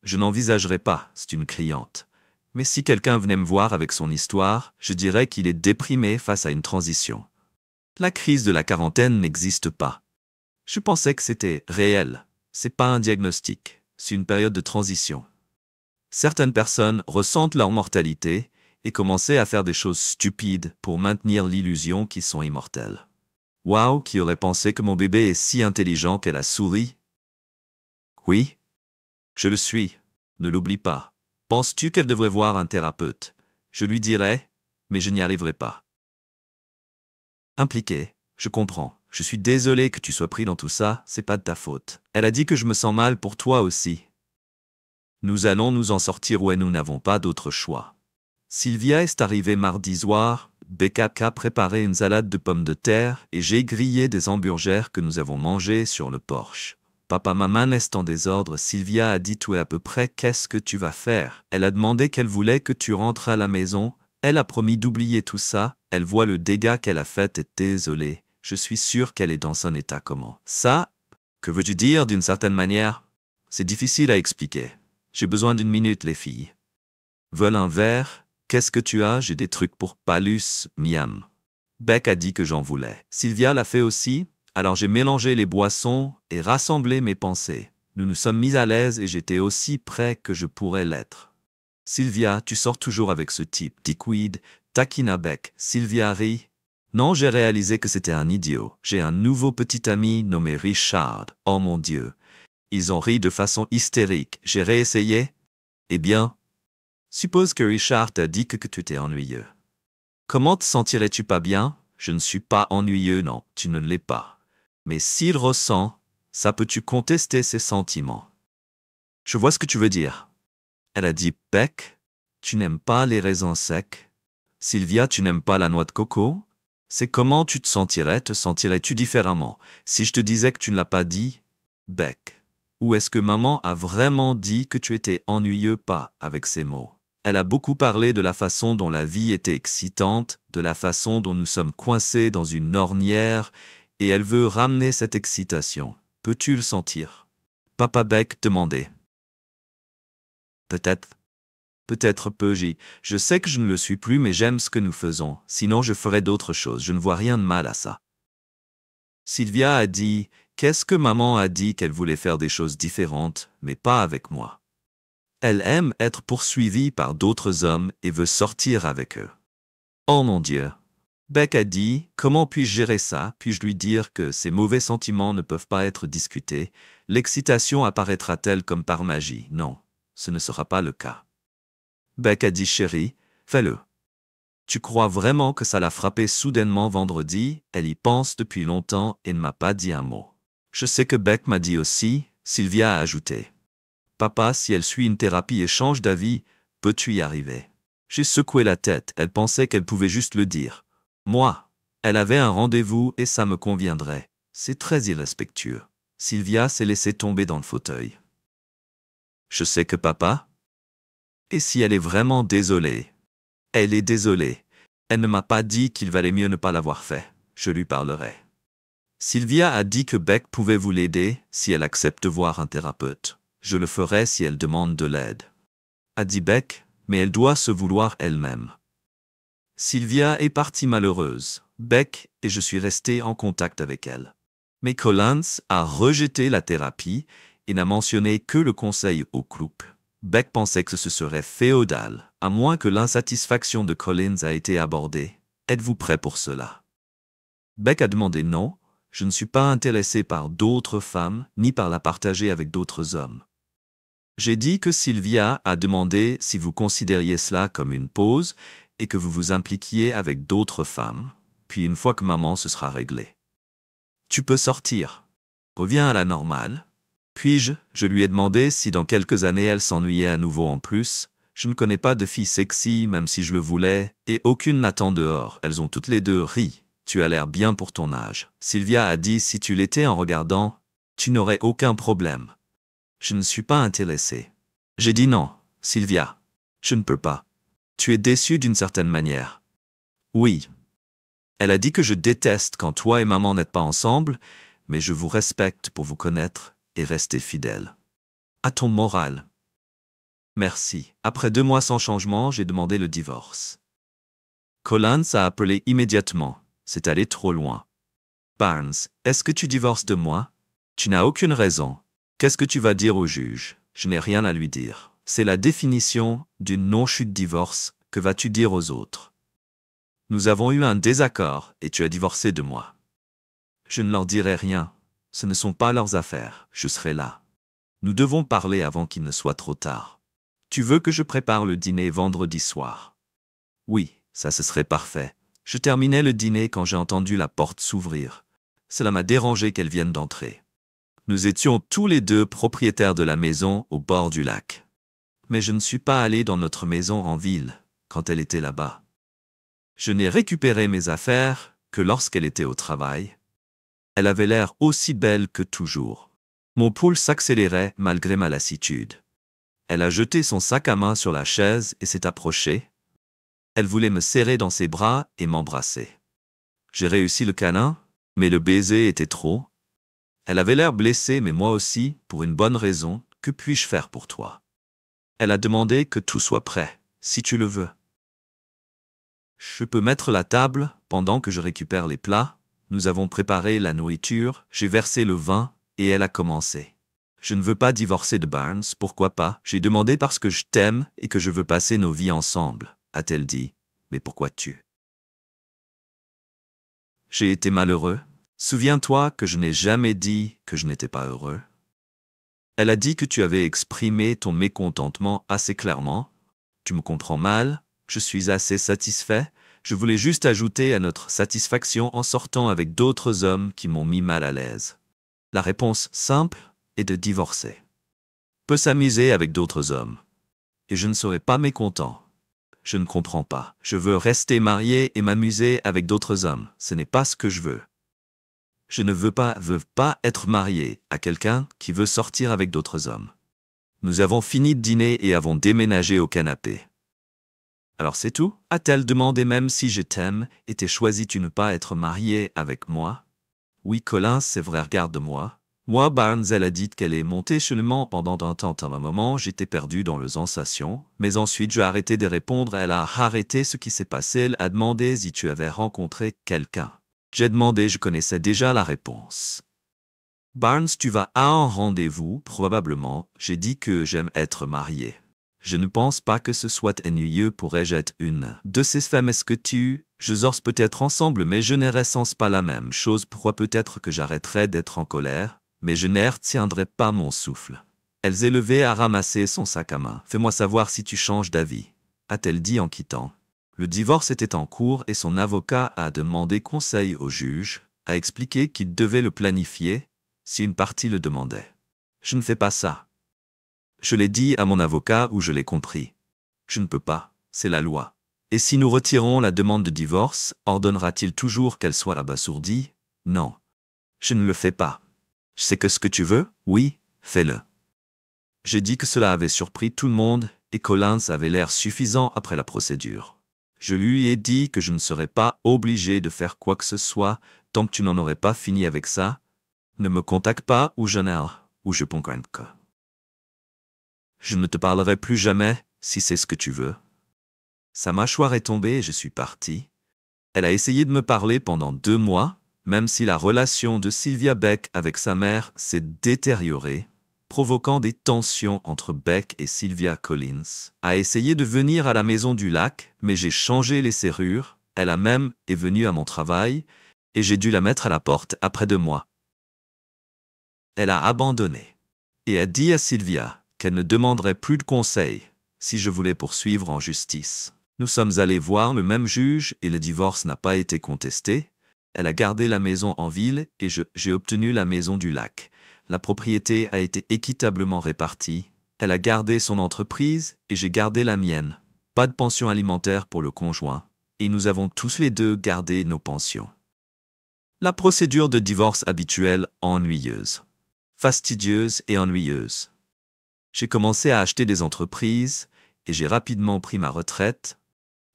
S1: Je n'envisagerais pas, c'est une cliente. Mais si quelqu'un venait me voir avec son histoire, je dirais qu'il est déprimé face à une transition. La crise de la quarantaine n'existe pas. Je pensais que c'était réel. C'est pas un diagnostic, c'est une période de transition. Certaines personnes ressentent leur mortalité et commencent à faire des choses stupides pour maintenir l'illusion qu'ils sont immortels. Waouh, qui aurait pensé que mon bébé est si intelligent qu'elle a souri? Oui, je le suis. Ne l'oublie pas. Penses-tu qu'elle devrait voir un thérapeute? Je lui dirais, mais je n'y arriverai pas. Impliqué, je comprends. Je suis désolé que tu sois pris dans tout ça, c'est pas de ta faute. Elle a dit que je me sens mal pour toi aussi. Nous allons nous en sortir ou nous n'avons pas d'autre choix. Sylvia est arrivée mardi soir, Becca a préparé une salade de pommes de terre et j'ai grillé des hamburgers que nous avons mangés sur le porche. Papa, maman est en désordre. Sylvia a dit tout et à peu près qu'est-ce que tu vas faire. Elle a demandé qu'elle voulait que tu rentres à la maison. Elle a promis d'oublier tout ça. Elle voit le dégât qu'elle a fait et est désolée. Je suis sûr qu'elle est dans son état comment. Ça, que veux-tu dire d'une certaine manière? C'est difficile à expliquer. J'ai besoin d'une minute, les filles. Veulent un verre? Qu'est-ce que tu as? J'ai des trucs pour Palus, miam. Beck a dit que j'en voulais. Sylvia l'a fait aussi. Alors j'ai mélangé les boissons et rassemblé mes pensées. Nous nous sommes mis à l'aise et j'étais aussi prêt que je pourrais l'être. Sylvia, tu sors toujours avec ce type, dit Quid, taquina Beck. Sylvia rit. Non, j'ai réalisé que c'était un idiot. J'ai un nouveau petit ami nommé Richard. Oh mon Dieu. Ils ont ri de façon hystérique. J'ai réessayé. Eh bien, suppose que Richard t'a dit que tu étais ennuyeux. Comment te sentirais-tu pas bien? Je ne suis pas ennuyeux, non, tu ne l'es pas. Mais s'il ressent, ça peux-tu contester ses sentiments? Je vois ce que tu veux dire. Elle a dit, Beck, tu n'aimes pas les raisins secs? Sylvia, tu n'aimes pas la noix de coco? C'est comment tu te sentirais? Te sentirais-tu différemment si je te disais que tu ne l'as pas dit, Beck? Ou est-ce que maman a vraiment dit que tu étais ennuyeux pas avec ces mots? Elle a beaucoup parlé de la façon dont la vie était excitante, de la façon dont nous sommes coincés dans une ornière, et elle veut ramener cette excitation. Peux-tu le sentir? Papa Beck demandait. Peut-être. Peut-être peu-je. Je sais que je ne le suis plus, mais j'aime ce que nous faisons. Sinon, je ferais d'autres choses. Je ne vois rien de mal à ça. Sylvia a dit, qu'est-ce que maman a dit qu'elle voulait faire des choses différentes, mais pas avec moi. Elle aime être poursuivie par d'autres hommes et veut sortir avec eux. Oh mon Dieu! Beck a dit, comment puis-je gérer ça? Puis-je lui dire que ces mauvais sentiments ne peuvent pas être discutés? L'excitation apparaîtra-t-elle comme par magie? Non, ce ne sera pas le cas. Beck a dit, chérie, fais-le. Tu crois vraiment que ça l'a frappé soudainement vendredi? Elle y pense depuis longtemps et ne m'a pas dit un mot. Je sais que Beck m'a dit aussi, Sylvia a ajouté. Papa, si elle suit une thérapie et change d'avis, peux-tu y arriver? J'ai secoué la tête, elle pensait qu'elle pouvait juste le dire. Moi, elle avait un rendez-vous et ça me conviendrait. C'est très irrespectueux. Sylvia s'est laissée tomber dans le fauteuil. Je sais que papa? Et si elle est vraiment désolée? Elle est désolée. Elle ne m'a pas dit qu'il valait mieux ne pas l'avoir fait. Je lui parlerai. Sylvia a dit que Beck pouvait vous l'aider si elle accepte de voir un thérapeute. Je le ferai si elle demande de l'aide. A dit Beck, mais elle doit se vouloir elle-même. Sylvia est partie malheureuse. Beck et je suis resté en contact avec elle. Mais Collins a rejeté la thérapie et n'a mentionné que le conseil au couple. Beck pensait que ce serait féodal, à moins que l'insatisfaction de Collins a été abordée. Êtes-vous prêt pour cela? Beck a demandé non, je ne suis pas intéressé par d'autres femmes, ni par la partager avec d'autres hommes. J'ai dit que Sylvia a demandé si vous considériez cela comme une pause et que vous vous impliquiez avec d'autres femmes, puis une fois que maman se sera réglée. Tu peux sortir. Reviens à la normale. Puis-je lui ai demandé si dans quelques années elle s'ennuyait à nouveau en plus. Je ne connais pas de fille sexy, même si je le voulais, et aucune n'attend dehors. Elles ont toutes les deux ri. Tu as l'air bien pour ton âge. Sylvia a dit si tu l'étais en regardant, tu n'aurais aucun problème. Je ne suis pas intéressé. J'ai dit non, Sylvia. Je ne peux pas. Tu es déçue d'une certaine manière. Oui. Elle a dit que je déteste quand toi et maman n'êtes pas ensemble, mais je vous respecte pour vous connaître et rester fidèle. À ton moral. Merci. Après 2 mois sans changement, j'ai demandé le divorce. Collins a appelé immédiatement. C'est allé trop loin. Barnes, est-ce que tu divorces de moi? Tu n'as aucune raison. Qu'est-ce que tu vas dire au juge? Je n'ai rien à lui dire. C'est la définition d'une non-chute divorce. Que vas-tu dire aux autres? Nous avons eu un désaccord et tu as divorcé de moi. Je ne leur dirai rien. Ce ne sont pas leurs affaires. Je serai là. Nous devons parler avant qu'il ne soit trop tard. Tu veux que je prépare le dîner vendredi soir? Oui, ça ce serait parfait. Je terminais le dîner quand j'ai entendu la porte s'ouvrir. Cela m'a dérangé qu'elle vienne d'entrer. Nous étions tous les deux propriétaires de la maison au bord du lac. Mais je ne suis pas allé dans notre maison en ville, quand elle était là-bas. Je n'ai récupéré mes affaires que lorsqu'elle était au travail. Elle avait l'air aussi belle que toujours. Mon pouls s'accélérait malgré ma lassitude. Elle a jeté son sac à main sur la chaise et s'est approchée. Elle voulait me serrer dans ses bras et m'embrasser. J'ai réussi le câlin, mais le baiser était trop. Elle avait l'air blessée, mais moi aussi, pour une bonne raison. Que puis-je faire pour toi? Elle a demandé que tout soit prêt, si tu le veux. Je peux mettre la table pendant que je récupère les plats. Nous avons préparé la nourriture, j'ai versé le vin, et elle a commencé. Je ne veux pas divorcer de Barnes, pourquoi pas? J'ai demandé parce que je t'aime et que je veux passer nos vies ensemble, a-t-elle dit. Mais pourquoi tu? J'ai été malheureux. Souviens-toi que je n'ai jamais dit que je n'étais pas heureux. Elle a dit que tu avais exprimé ton mécontentement assez clairement. Tu me comprends mal, je suis assez satisfait. Je voulais juste ajouter à notre satisfaction en sortant avec d'autres hommes qui m'ont mis mal à l'aise. La réponse simple est de divorcer. Peut s'amuser avec d'autres hommes. Et je ne serai pas mécontent. Je ne comprends pas. Je veux rester marié et m'amuser avec d'autres hommes. Ce n'est pas ce que je veux. Je ne veux pas être marié à quelqu'un qui veut sortir avec d'autres hommes. Nous avons fini de dîner et avons déménagé au canapé. Alors c'est tout? A-t-elle demandé même si je t'aime et t'ai choisi tu ne pas être marié avec moi? Oui, Collins, c'est vrai, regarde-moi. Moi, Barnes, elle a dit qu'elle est montée seulement pendant un temps. À un moment, j'étais perdu dans les sensations, mais ensuite j'ai arrêté de répondre. Elle a arrêté ce qui s'est passé. Elle a demandé si tu avais rencontré quelqu'un. J'ai demandé, je connaissais déjà la réponse. Barnes, tu vas à un rendez-vous, probablement. J'ai dit que j'aime être marié. Je ne pense pas que ce soit ennuyeux. Pourrais-je être une de ces femmes? Est-ce que je sors peut-être ensemble, mais je ne ressens pas la même chose. Pourquoi? Peut-être que j'arrêterai d'être en colère, mais je ne retiendrai pas mon souffle. Elle s'est levée à ramasser son sac à main. Fais-moi savoir si tu changes d'avis, a-t-elle dit en quittant. Le divorce était en cours et son avocat a demandé conseil au juge, a expliqué qu'il devait le planifier si une partie le demandait. Je ne fais pas ça. Je l'ai dit à mon avocat ou je l'ai compris. Je ne peux pas, c'est la loi. Et si nous retirons la demande de divorce, ordonnera-t-il toujours qu'elle soit abasourdie? Non. Je ne le fais pas. Je sais que ce que tu veux, oui, fais-le. J'ai dit que cela avait surpris tout le monde et Collins avait l'air suffisant après la procédure. Je lui ai dit que je ne serais pas obligé de faire quoi que ce soit tant que tu n'en aurais pas fini avec ça. Ne me contacte pas ou je comprends que. Je ne te parlerai plus jamais, si c'est ce que tu veux. Sa mâchoire est tombée et je suis parti. Elle a essayé de me parler pendant 2 mois, même si la relation de Sylvia Beck avec sa mère s'est détériorée, provoquant des tensions entre Beck et Sylvia. Collins a essayé de venir à la maison du lac, mais j'ai changé les serrures. Elle a même est venue à mon travail, et j'ai dû la mettre à la porte après 2 mois. Elle a abandonné, et a dit à Sylvia qu'elle ne demanderait plus de conseils si je voulais poursuivre en justice. Nous sommes allés voir le même juge et le divorce n'a pas été contesté. Elle a gardé la maison en ville et j'ai obtenu la maison du lac. La propriété a été équitablement répartie. Elle a gardé son entreprise et j'ai gardé la mienne. Pas de pension alimentaire pour le conjoint. Et nous avons tous les deux gardé nos pensions. La procédure de divorce habituelle ennuyeuse. Fastidieuse et ennuyeuse. J'ai commencé à acheter des entreprises et j'ai rapidement pris ma retraite.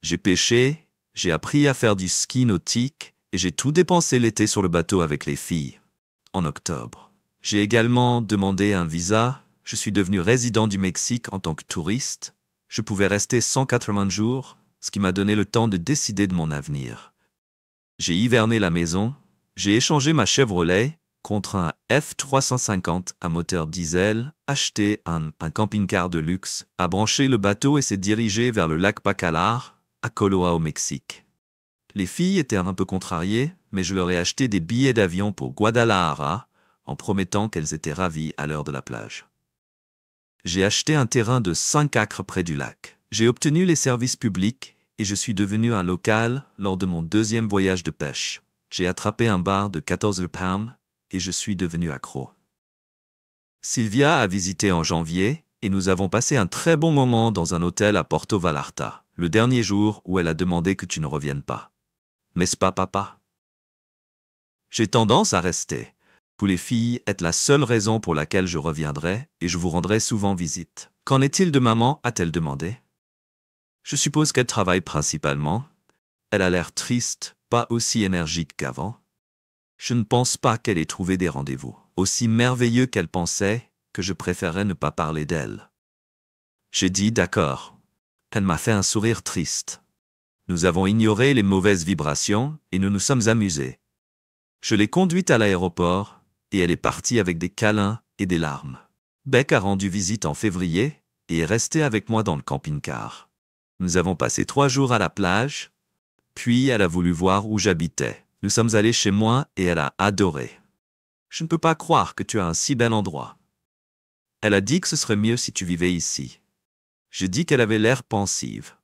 S1: J'ai pêché, j'ai appris à faire du ski nautique et j'ai tout dépensé l'été sur le bateau avec les filles. En octobre, j'ai également demandé un visa. Je suis devenu résident du Mexique en tant que touriste. Je pouvais rester 180 jours, ce qui m'a donné le temps de décider de mon avenir. J'ai hiverné la maison, j'ai échangé ma Chevrolet contre un F350 à moteur diesel, acheté un camping-car de luxe, a branché le bateau et s'est dirigé vers le lac Bacalar, à Coloa au Mexique. Les filles étaient un peu contrariées, mais je leur ai acheté des billets d'avion pour Guadalajara, en promettant qu'elles étaient ravies à l'heure de la plage. J'ai acheté un terrain de 5 acres près du lac. J'ai obtenu les services publics et je suis devenu un local lors de mon deuxième voyage de pêche. J'ai attrapé un bar de 14 pounds et je suis devenu accro. Sylvia a visité en janvier et nous avons passé un très bon moment dans un hôtel à Porto Vallarta, le dernier jour où elle a demandé que tu ne reviennes pas. N'est-ce pas, papa? J'ai tendance à rester. Vous les filles êtes la seule raison pour laquelle je reviendrai et je vous rendrai souvent visite. Qu'en est-il de maman? A-t-elle demandé. Je suppose qu'elle travaille principalement. Elle a l'air triste, pas aussi énergique qu'avant. Je ne pense pas qu'elle ait trouvé des rendez-vous aussi merveilleux qu'elle pensait que je préférerais ne pas parler d'elle. J'ai dit d'accord. Elle m'a fait un sourire triste. Nous avons ignoré les mauvaises vibrations et nous nous sommes amusés. Je l'ai conduite à l'aéroport et elle est partie avec des câlins et des larmes. Beck a rendu visite en février et est restée avec moi dans le camping-car. Nous avons passé 3 jours à la plage, puis elle a voulu voir où j'habitais. Nous sommes allés chez moi et elle a adoré. Je ne peux pas croire que tu as un si bel endroit. Elle a dit que ce serait mieux si tu vivais ici. J'ai dit qu'elle avait l'air pensive.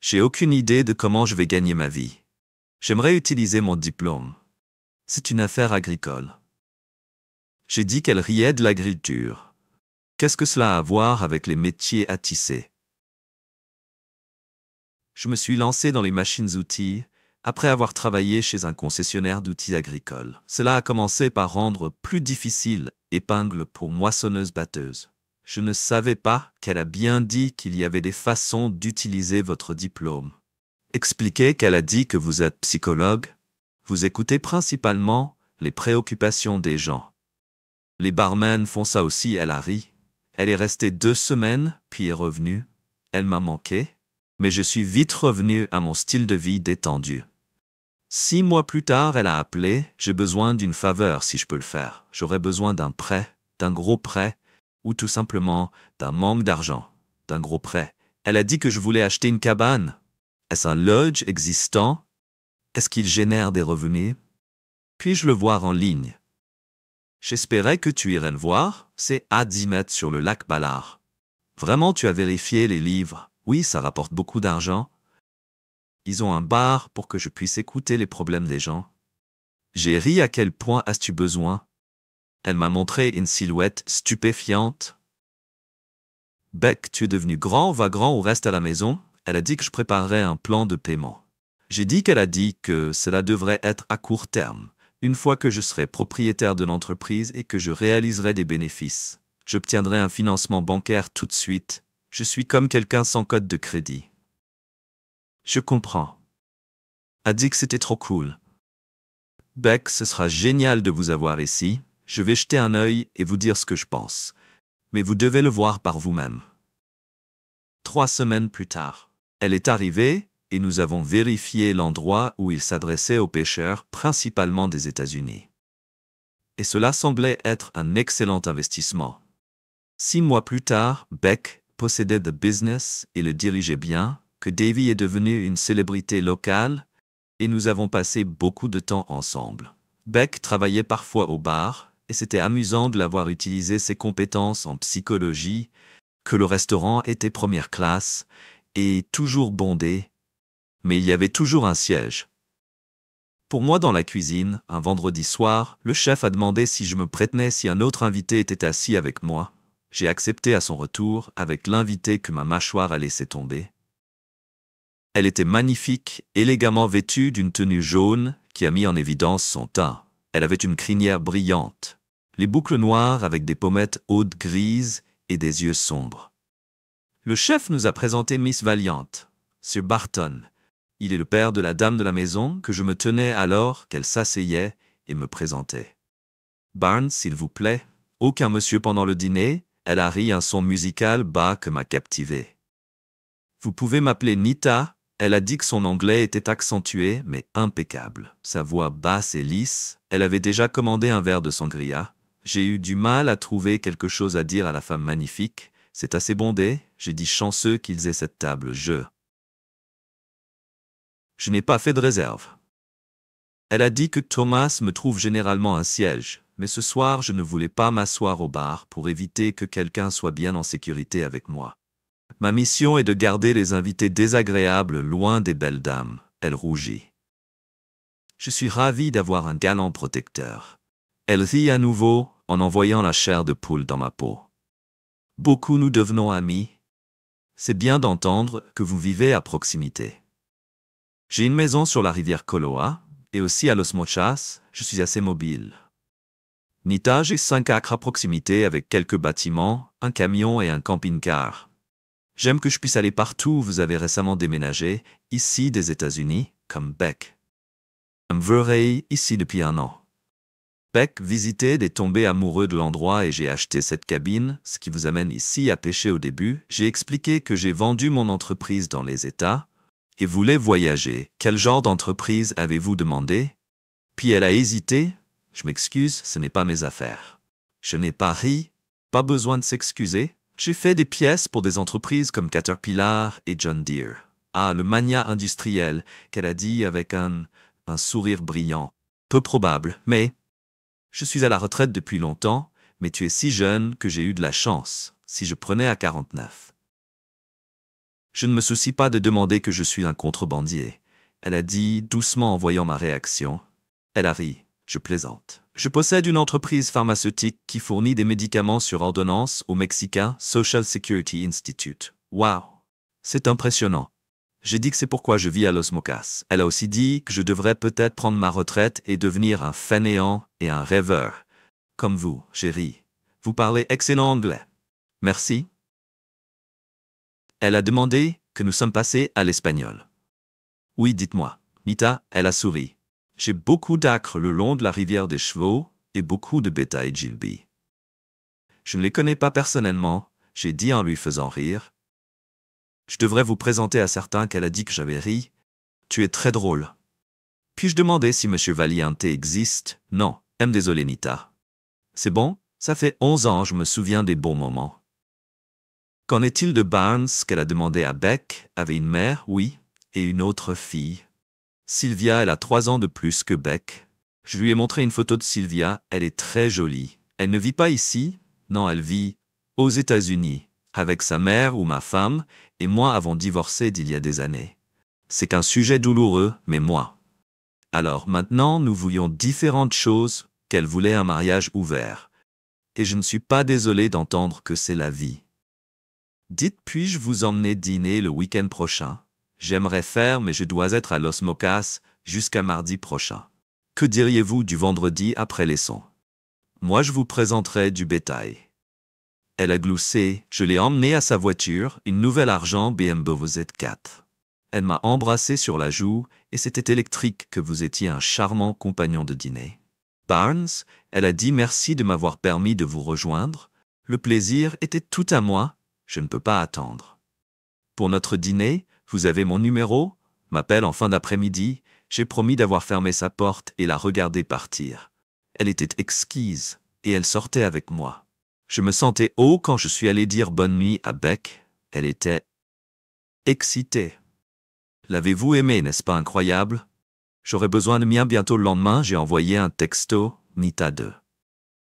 S1: J'ai aucune idée de comment je vais gagner ma vie. J'aimerais utiliser mon diplôme. C'est une affaire agricole. J'ai dit qu'elle riait de l'agriculture. Qu'est-ce que cela a à voir avec les métiers à tisser? Je me suis lancé dans les machines-outils après avoir travaillé chez un concessionnaire d'outils agricoles. Cela a commencé par rendre plus difficile épingle pour moissonneuse-batteuse. Je ne savais pas qu'elle a bien dit qu'il y avait des façons d'utiliser votre diplôme. Expliquez qu'elle a dit que vous êtes psychologue. Vous écoutez principalement les préoccupations des gens. Les barmen font ça aussi, elle a ri. Elle est restée 2 semaines, puis est revenue. Elle m'a manqué, mais je suis vite revenu à mon style de vie détendu. 6 mois plus tard, elle a appelé. J'ai besoin d'une faveur si je peux le faire. J'aurais besoin d'un prêt, d'un gros prêt, ou tout simplement d'un manque d'argent, d'un gros prêt. Elle a dit que je voulais acheter une cabane. Est-ce un lodge existant? Est-ce qu'il génère des revenus? Puis-je le voir en ligne? J'espérais que tu irais le voir, c'est à 10 mètres sur le lac Ballard. Vraiment, tu as vérifié les livres? Oui, ça rapporte beaucoup d'argent. Ils ont un bar pour que je puisse écouter les problèmes des gens. J'ai ri. À quel point as-tu besoin? Elle m'a montré une silhouette stupéfiante. Beck, tu es devenu grand, va grand ou reste à la maison? Elle a dit que je préparerais un plan de paiement. J'ai dit qu'elle a dit que cela devrait être à court terme. Une fois que je serai propriétaire de l'entreprise et que je réaliserai des bénéfices, j'obtiendrai un financement bancaire tout de suite. Je suis comme quelqu'un sans code de crédit. Je comprends. A dit que c'était trop cool. Beck, ce sera génial de vous avoir ici. Je vais jeter un œil et vous dire ce que je pense. Mais vous devez le voir par vous-même. 3 semaines plus tard, elle est arrivée et nous avons vérifié l'endroit où il s'adressait aux pêcheurs, principalement des États-Unis. Et cela semblait être un excellent investissement. 6 mois plus tard, Beck possédait The Business et le dirigeait bien, que Davy est devenu une célébrité locale, et nous avons passé beaucoup de temps ensemble. Beck travaillait parfois au bar, et c'était amusant de l'avoir utilisé ses compétences en psychologie, que le restaurant était première classe, et toujours bondé, mais il y avait toujours un siège. Pour moi dans la cuisine, un vendredi soir, le chef a demandé si je me prêtais si un autre invité était assis avec moi. J'ai accepté à son retour avec l'invité que ma mâchoire a laissé tomber. Elle était magnifique, élégamment vêtue d'une tenue jaune qui a mis en évidence son teint. Elle avait une crinière brillante, les boucles noires avec des pommettes hautes grises et des yeux sombres. Le chef nous a présenté Miss Valiant, Sir Barton. Il est le père de la dame de la maison que je me tenais alors qu'elle s'asseyait et me présentait. Barnes, s'il vous plaît. Aucun monsieur pendant le dîner. Elle a ri un son musical bas que m'a captivé. Vous pouvez m'appeler Nita. Elle a dit que son anglais était accentué mais impeccable. Sa voix basse et lisse. Elle avait déjà commandé un verre de sangria. J'ai eu du mal à trouver quelque chose à dire à la femme magnifique. C'est assez bondé. J'ai dit chanceux qu'ils aient cette table. Je n'ai pas fait de réserve. Elle a dit que Thomas me trouve généralement un siège, mais ce soir je ne voulais pas m'asseoir au bar pour éviter que quelqu'un soit bien en sécurité avec moi. Ma mission est de garder les invités désagréables loin des belles dames. Elle rougit. Je suis ravi d'avoir un galant protecteur. Elle rit à nouveau en envoyant la chair de poule dans ma peau. Beaucoup nous devenons amis. C'est bien d'entendre que vous vivez à proximité. J'ai une maison sur la rivière Koloa, et aussi à Los Mochas, je suis assez mobile. Nita, j'ai 5 acres à proximité avec quelques bâtiments, un camion et un camping-car. J'aime que je puisse aller partout où vous avez récemment déménagé, ici des États-Unis, comme Beck. Je me verrai ici depuis 1 an. Beck visitait est tombé amoureux de l'endroit et j'ai acheté cette cabine, ce qui vous amène ici à pêcher au début. J'ai expliqué que j'ai vendu mon entreprise dans les États et voulais voyager. Quel genre d'entreprise avez-vous demandé? Puis elle a hésité. Je m'excuse, ce n'est pas mes affaires. Je n'ai pas ri, pas besoin de s'excuser. J'ai fait des pièces pour des entreprises comme Caterpillar et John Deere. Ah, le mania industriel, qu'elle a dit avec un sourire brillant. Peu probable, mais je suis à la retraite depuis longtemps, mais tu es si jeune que j'ai eu de la chance, si je prenais à 49. Je ne me soucie pas de demander que je suis un contrebandier. Elle a dit doucement en voyant ma réaction. Elle a ri. Je plaisante. Je possède une entreprise pharmaceutique qui fournit des médicaments sur ordonnance au Mexicain Social Security Institute. Waouh! C'est impressionnant. J'ai dit que c'est pourquoi je vis à Los Mocas. Elle a aussi dit que je devrais peut-être prendre ma retraite et devenir un fainéant et un rêveur. Comme vous, chérie. Vous parlez excellent anglais. Merci. Elle a demandé que nous sommes passés à l'espagnol. Oui, dites-moi. Nita, elle a souri. J'ai beaucoup d'acres le long de la rivière des chevaux et beaucoup de bétail Gilby. Je ne les connais pas personnellement, j'ai dit en lui faisant rire. Je devrais vous présenter à certains qu'elle a dit que j'avais ri. Tu es très drôle. Puis-je demander si M. Valiente existe? Non, désolé Nita. C'est bon, ça fait 11 ans, je me souviens des bons moments. Qu'en est-il de Barnes qu'elle a demandé à Beck? Avait une mère, oui, et une autre fille. Sylvia, elle a 3 ans de plus que Beck. Je lui ai montré une photo de Sylvia, elle est très jolie. Elle ne vit pas ici, non, elle vit aux États-Unis, avec sa mère ou ma femme, et moi avons divorcé d'il y a des années. C'est qu'un sujet douloureux, mais moi. Alors maintenant, nous voulions différentes choses, qu'elle voulait un mariage ouvert. Et je ne suis pas désolé d'entendre que c'est la vie. Dites, puis-je vous emmener dîner le week-end prochain? J'aimerais faire, mais je dois être à Los Mocas jusqu'à mardi prochain. Que diriez-vous du vendredi après les sons? Moi, je vous présenterai du bétail. Elle a gloussé, je l'ai emmenée à sa voiture, une nouvelle argent BMW Z4. Elle m'a embrassé sur la joue, et c'était électrique que vous étiez un charmant compagnon de dîner. Barnes, elle a dit merci de m'avoir permis de vous rejoindre. Le plaisir était tout à moi, je ne peux pas attendre. Pour notre dîner, vous avez mon numéro? M'appelle en fin d'après-midi, j'ai promis d'avoir fermé sa porte et la regarder partir. Elle était exquise, et elle sortait avec moi. Je me sentais haut quand je suis allé dire bonne nuit à Beck. Elle était excitée. L'avez-vous aimé, n'est-ce pas incroyable? J'aurai besoin de mien bientôt le lendemain, j'ai envoyé un texto, Nita 2.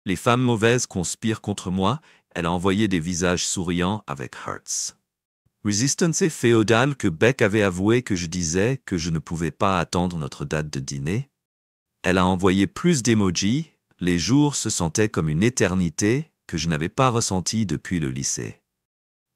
S1: Les femmes mauvaises conspirent contre moi, elle a envoyé des visages souriants avec Hertz. Resistance et féodale que Beck avait avoué que je disais que je ne pouvais pas attendre notre date de dîner. Elle a envoyé plus d'emojis, les jours se sentaient comme une éternité que je n'avais pas ressenti depuis le lycée.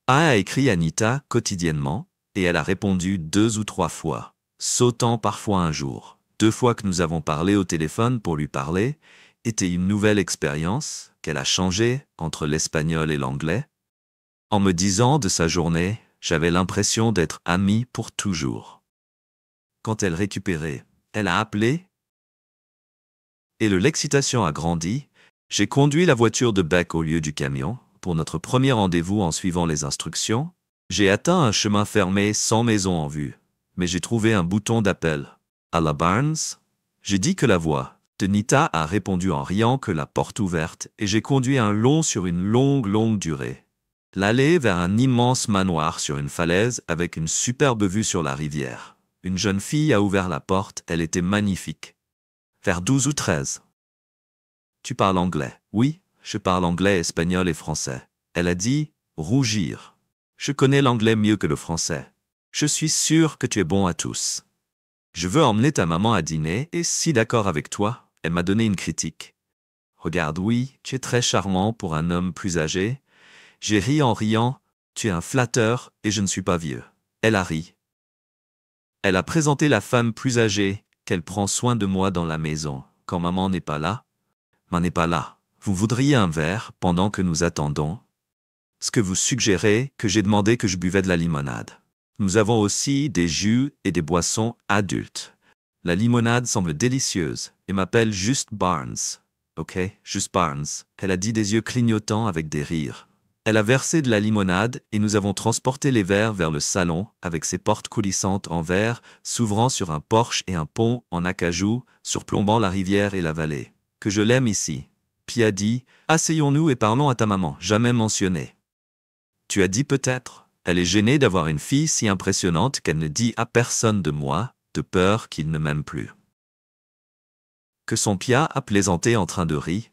S1: A écrit à Nita quotidiennement, et elle a répondu 2 ou 3 fois, sautant parfois un jour. 2 fois que nous avons parlé au téléphone pour lui parler, était une nouvelle expérience qu'elle a changée entre l'espagnol et l'anglais. En me disant de sa journée, j'avais l'impression d'être amie pour toujours. Quand elle récupérait, elle a appelé et l'excitation a grandi. J'ai conduit la voiture de Beck au lieu du camion pour notre premier rendez-vous en suivant les instructions. J'ai atteint un chemin fermé sans maison en vue, mais j'ai trouvé un bouton d'appel. À la Barnes, j'ai dit que la voix de Nita a répondu en riant que la porte ouverte et j'ai conduit un long sur une longue durée. L'allée vers un immense manoir sur une falaise avec une superbe vue sur la rivière. Une jeune fille a ouvert la porte, elle était magnifique. Vers 12 ou 13. Tu parles anglais? Oui, je parle anglais, espagnol et français. Elle a dit, rougir. Je connais l'anglais mieux que le français. Je suis sûr que tu es bon à tous. Je veux emmener ta maman à dîner et si d'accord avec toi, elle m'a donné une critique. Regarde, oui, tu es très charmant pour un homme plus âgé. J'ai ri en riant, tu es un flatteur et je ne suis pas vieux. Elle a ri. Elle a présenté la femme plus âgée, qu'elle prend soin de moi dans la maison, quand maman n'est pas là. Maman n'est pas là. Vous voudriez un verre pendant que nous attendons? Ce que vous suggérez, que j'ai demandé que je buvais de la limonade. Nous avons aussi des jus et des boissons adultes. La limonade semble délicieuse et m'appelle juste Barnes. Ok, juste Barnes. Elle a dit des yeux clignotants avec des rires. Elle a versé de la limonade et nous avons transporté les verres vers le salon avec ses portes coulissantes en verre, s'ouvrant sur un porche et un pont en acajou, surplombant la rivière et la vallée. Que je l'aime ici. Puis a dit, asseyons-nous et parlons à ta maman, jamais mentionné. Tu as dit peut-être, elle est gênée d'avoir une fille si impressionnante qu'elle ne dit à personne de moi, de peur qu'il ne m'aime plus. Que son Pia a plaisanté en train de rire.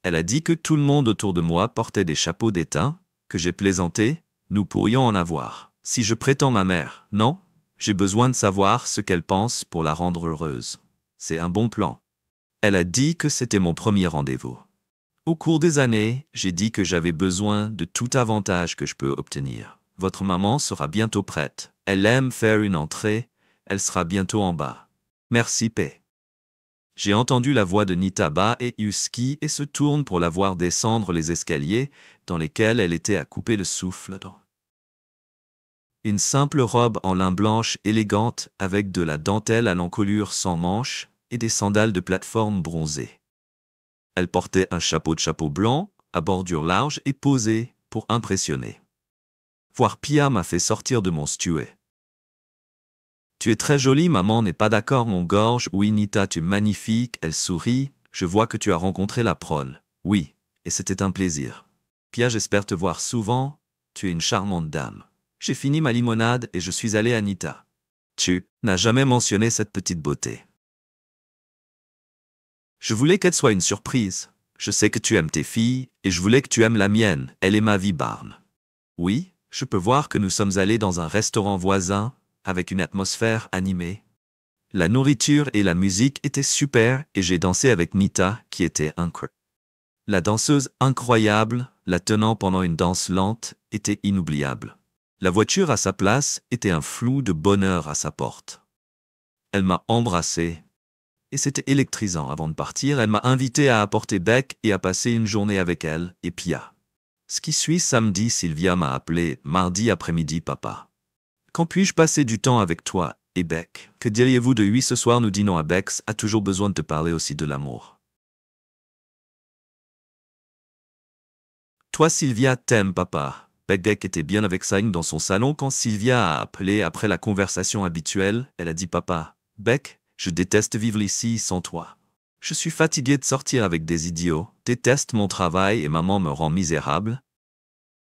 S1: Elle a dit que tout le monde autour de moi portait des chapeaux d'étain, que j'ai plaisanté, nous pourrions en avoir. Si je prétends ma mère, non, j'ai besoin de savoir ce qu'elle pense pour la rendre heureuse. C'est un bon plan. Elle a dit que c'était mon premier rendez-vous. Au cours des années, j'ai dit que j'avais besoin de tout avantage que je peux obtenir. Votre maman sera bientôt prête. Elle aime faire une entrée, elle sera bientôt en bas. Merci P. J'ai entendu la voix de Nita bas et husky et se tourne pour la voir descendre les escaliers dans lesquels elle était à couper le souffle. Une simple robe en lin blanche élégante avec de la dentelle à l'encolure sans manches et des sandales de plateforme bronzées. Elle portait un chapeau blanc, à bordure large et posée, pour impressionner. Voir Pia m'a fait sortir de mon stuet. Tu es très jolie, maman n'est pas d'accord, mon gorge. Oui, Nita, tu es magnifique, elle sourit. Je vois que tu as rencontré la prole. Oui, et c'était un plaisir. Pia, j'espère te voir souvent. Tu es une charmante dame. J'ai fini ma limonade et je suis allé à Nita. Tu n'as jamais mentionné cette petite beauté. Je voulais qu'elle soit une surprise. Je sais que tu aimes tes filles et je voulais que tu aimes la mienne. Elle est ma vie, Barn. Oui, je peux voir que nous sommes allés dans un restaurant voisin, avec une atmosphère animée. La nourriture et la musique étaient super et j'ai dansé avec Nita, qui était incroyable. La danseuse incroyable, la tenant pendant une danse lente, était inoubliable. La voiture à sa place était un flou de bonheur à sa porte. Elle m'a embrassé, et c'était électrisant. Avant de partir, elle m'a invité à apporter Beck et à passer une journée avec elle et Pia. Ce qui suit samedi, Sylvia m'a appelé, mardi après-midi, papa. Quand puis-je passer du temps avec toi et Beck? Que diriez-vous de lui ce soir? Nous dînons à Beck's, a toujours besoin de te parler aussi de l'amour. Toi, Sylvia, t'aimes, papa. Beck était bien avec Saïn dans son salon quand Sylvia a appelé après la conversation habituelle. Elle a dit, papa, Beck, je déteste vivre ici sans toi. Je suis fatigué de sortir avec des idiots, déteste mon travail et maman me rend misérable.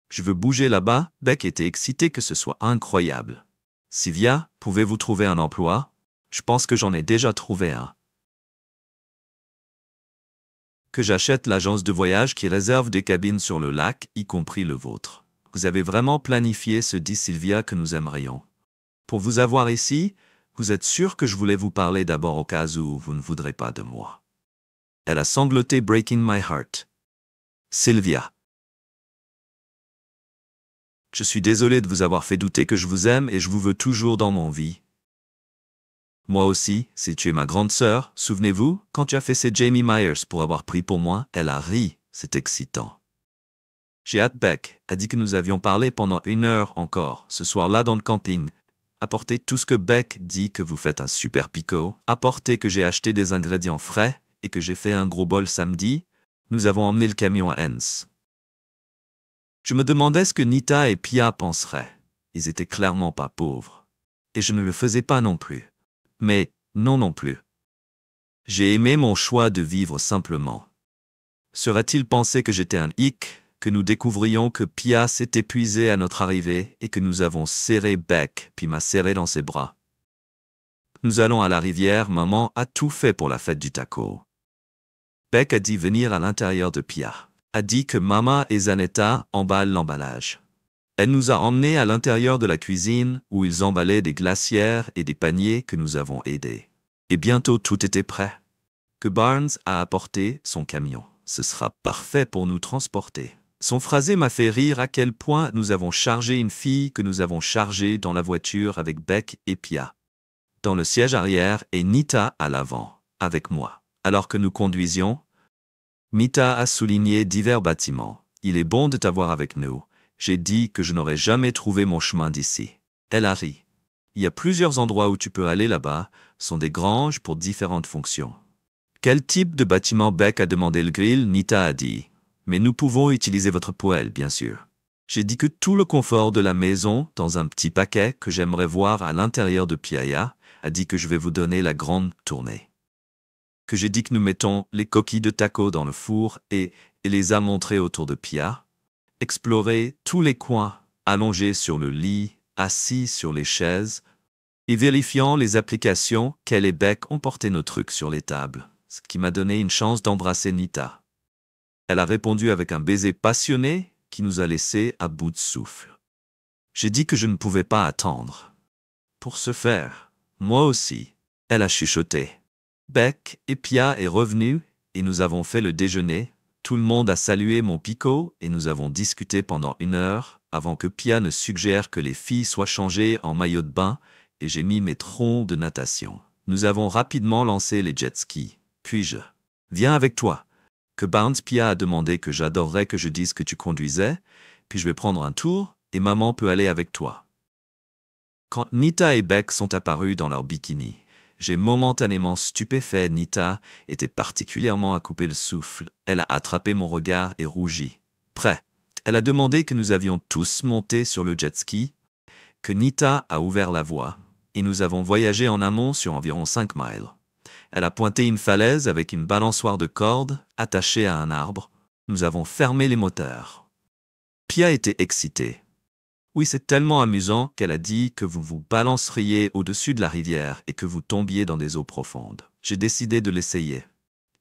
S1: Je veux bouger là-bas. Beck était excité que ce soit incroyable. Sylvia, pouvez-vous trouver un emploi? Je pense que j'en ai déjà trouvé un. Que j'achète l'agence de voyage qui réserve des cabines sur le lac, y compris le vôtre. Vous avez vraiment planifié ce, dit Sylvia, que nous aimerions. Pour vous avoir ici, vous êtes sûr que je voulais vous parler d'abord au cas où vous ne voudrez pas de moi. Elle a sangloté, breaking my heart. Sylvia. Je suis désolé de vous avoir fait douter que je vous aime et je vous veux toujours dans mon vie. Moi aussi, si tu es ma grande sœur, souvenez-vous, quand tu as fait ces Jamie Myers pour avoir pris pour moi, elle a ri, c'est excitant. J'ai hâte. Beck a dit que nous avions parlé pendant 1 heure encore, ce soir-là dans le camping. Apportez tout ce que Beck dit que vous faites un super picot. Apportez que j'ai acheté des ingrédients frais et que j'ai fait un gros bol samedi. Nous avons emmené le camion à Hens. Je me demandais ce que Nita et Pia penseraient. Ils étaient clairement pas pauvres. Et je ne le faisais pas non plus. Mais non plus. J'ai aimé mon choix de vivre simplement. Serait-il pensé que j'étais un hic, que nous découvrions que Pia s'est épuisée à notre arrivée et que nous avons serré Beck puis m'a serré dans ses bras? Nous allons à la rivière, maman a tout fait pour la fête du taco. Beck a dit venir à l'intérieur de Pia. A dit que Mama et Zanetta emballent l'emballage. Elle nous a emmenés à l'intérieur de la cuisine où ils emballaient des glacières et des paniers que nous avons aidés. Et bientôt tout était prêt. Que Barnes a apporté son camion. Ce sera parfait pour nous transporter. Son phrasé m'a fait rire à quel point nous avons chargé une fille que nous avons chargée dans la voiture avec Beck et Pia. Dans le siège arrière et Nita à l'avant, avec moi. Alors que nous conduisions, Mita a souligné divers bâtiments. Il est bon de t'avoir avec nous. J'ai dit que je n'aurais jamais trouvé mon chemin d'ici. Elle a ri. Il y a plusieurs endroits où tu peux aller là-bas, sont des granges pour différentes fonctions. Quel type de bâtiment? Beck a demandé. Le grill. Nita a dit. Mais nous pouvons utiliser votre poêle, bien sûr. J'ai dit que tout le confort de la maison, dans un petit paquet que j'aimerais voir à l'intérieur de Pia, a dit que je vais vous donner la grande tournée. Que j'ai dit que nous mettons les coquilles de taco dans le four et les a montrées autour de Pia. Explorer tous les coins, allongés sur le lit, assis sur les chaises, et vérifiant les applications qu'elle et Beck ont porté nos trucs sur les tables, ce qui m'a donné une chance d'embrasser Nita. Elle a répondu avec un baiser passionné qui nous a laissés à bout de souffle. J'ai dit que je ne pouvais pas attendre. Pour ce faire, moi aussi, elle a chuchoté. Beck et Pia est revenu et nous avons fait le déjeuner. Tout le monde a salué mon picot et nous avons discuté pendant 1 heure avant que Pia ne suggère que les filles soient changées en maillot de bain et j'ai mis mes troncs de natation. Nous avons rapidement lancé les jet skis. Puis je viens avec toi. Que Barnes. Pia a demandé que j'adorerais que je dise que tu conduisais, puis je vais prendre un tour et maman peut aller avec toi. Quand Nita et Beck sont apparus dans leur bikini, j'ai momentanément stupéfait. Nita était particulièrement à couper le souffle. Elle a attrapé mon regard et rougi. Prêt. Elle a demandé que nous avions tous monté sur le jet ski, que Nita a ouvert la voie, et nous avons voyagé en amont sur environ 5 miles. Elle a pointé une falaise avec une balançoire de cordes attachée à un arbre. Nous avons fermé les moteurs. Pia était excitée. Oui, c'est tellement amusant qu'elle a dit que vous vous balanceriez au-dessus de la rivière et que vous tombiez dans des eaux profondes. J'ai décidé de l'essayer.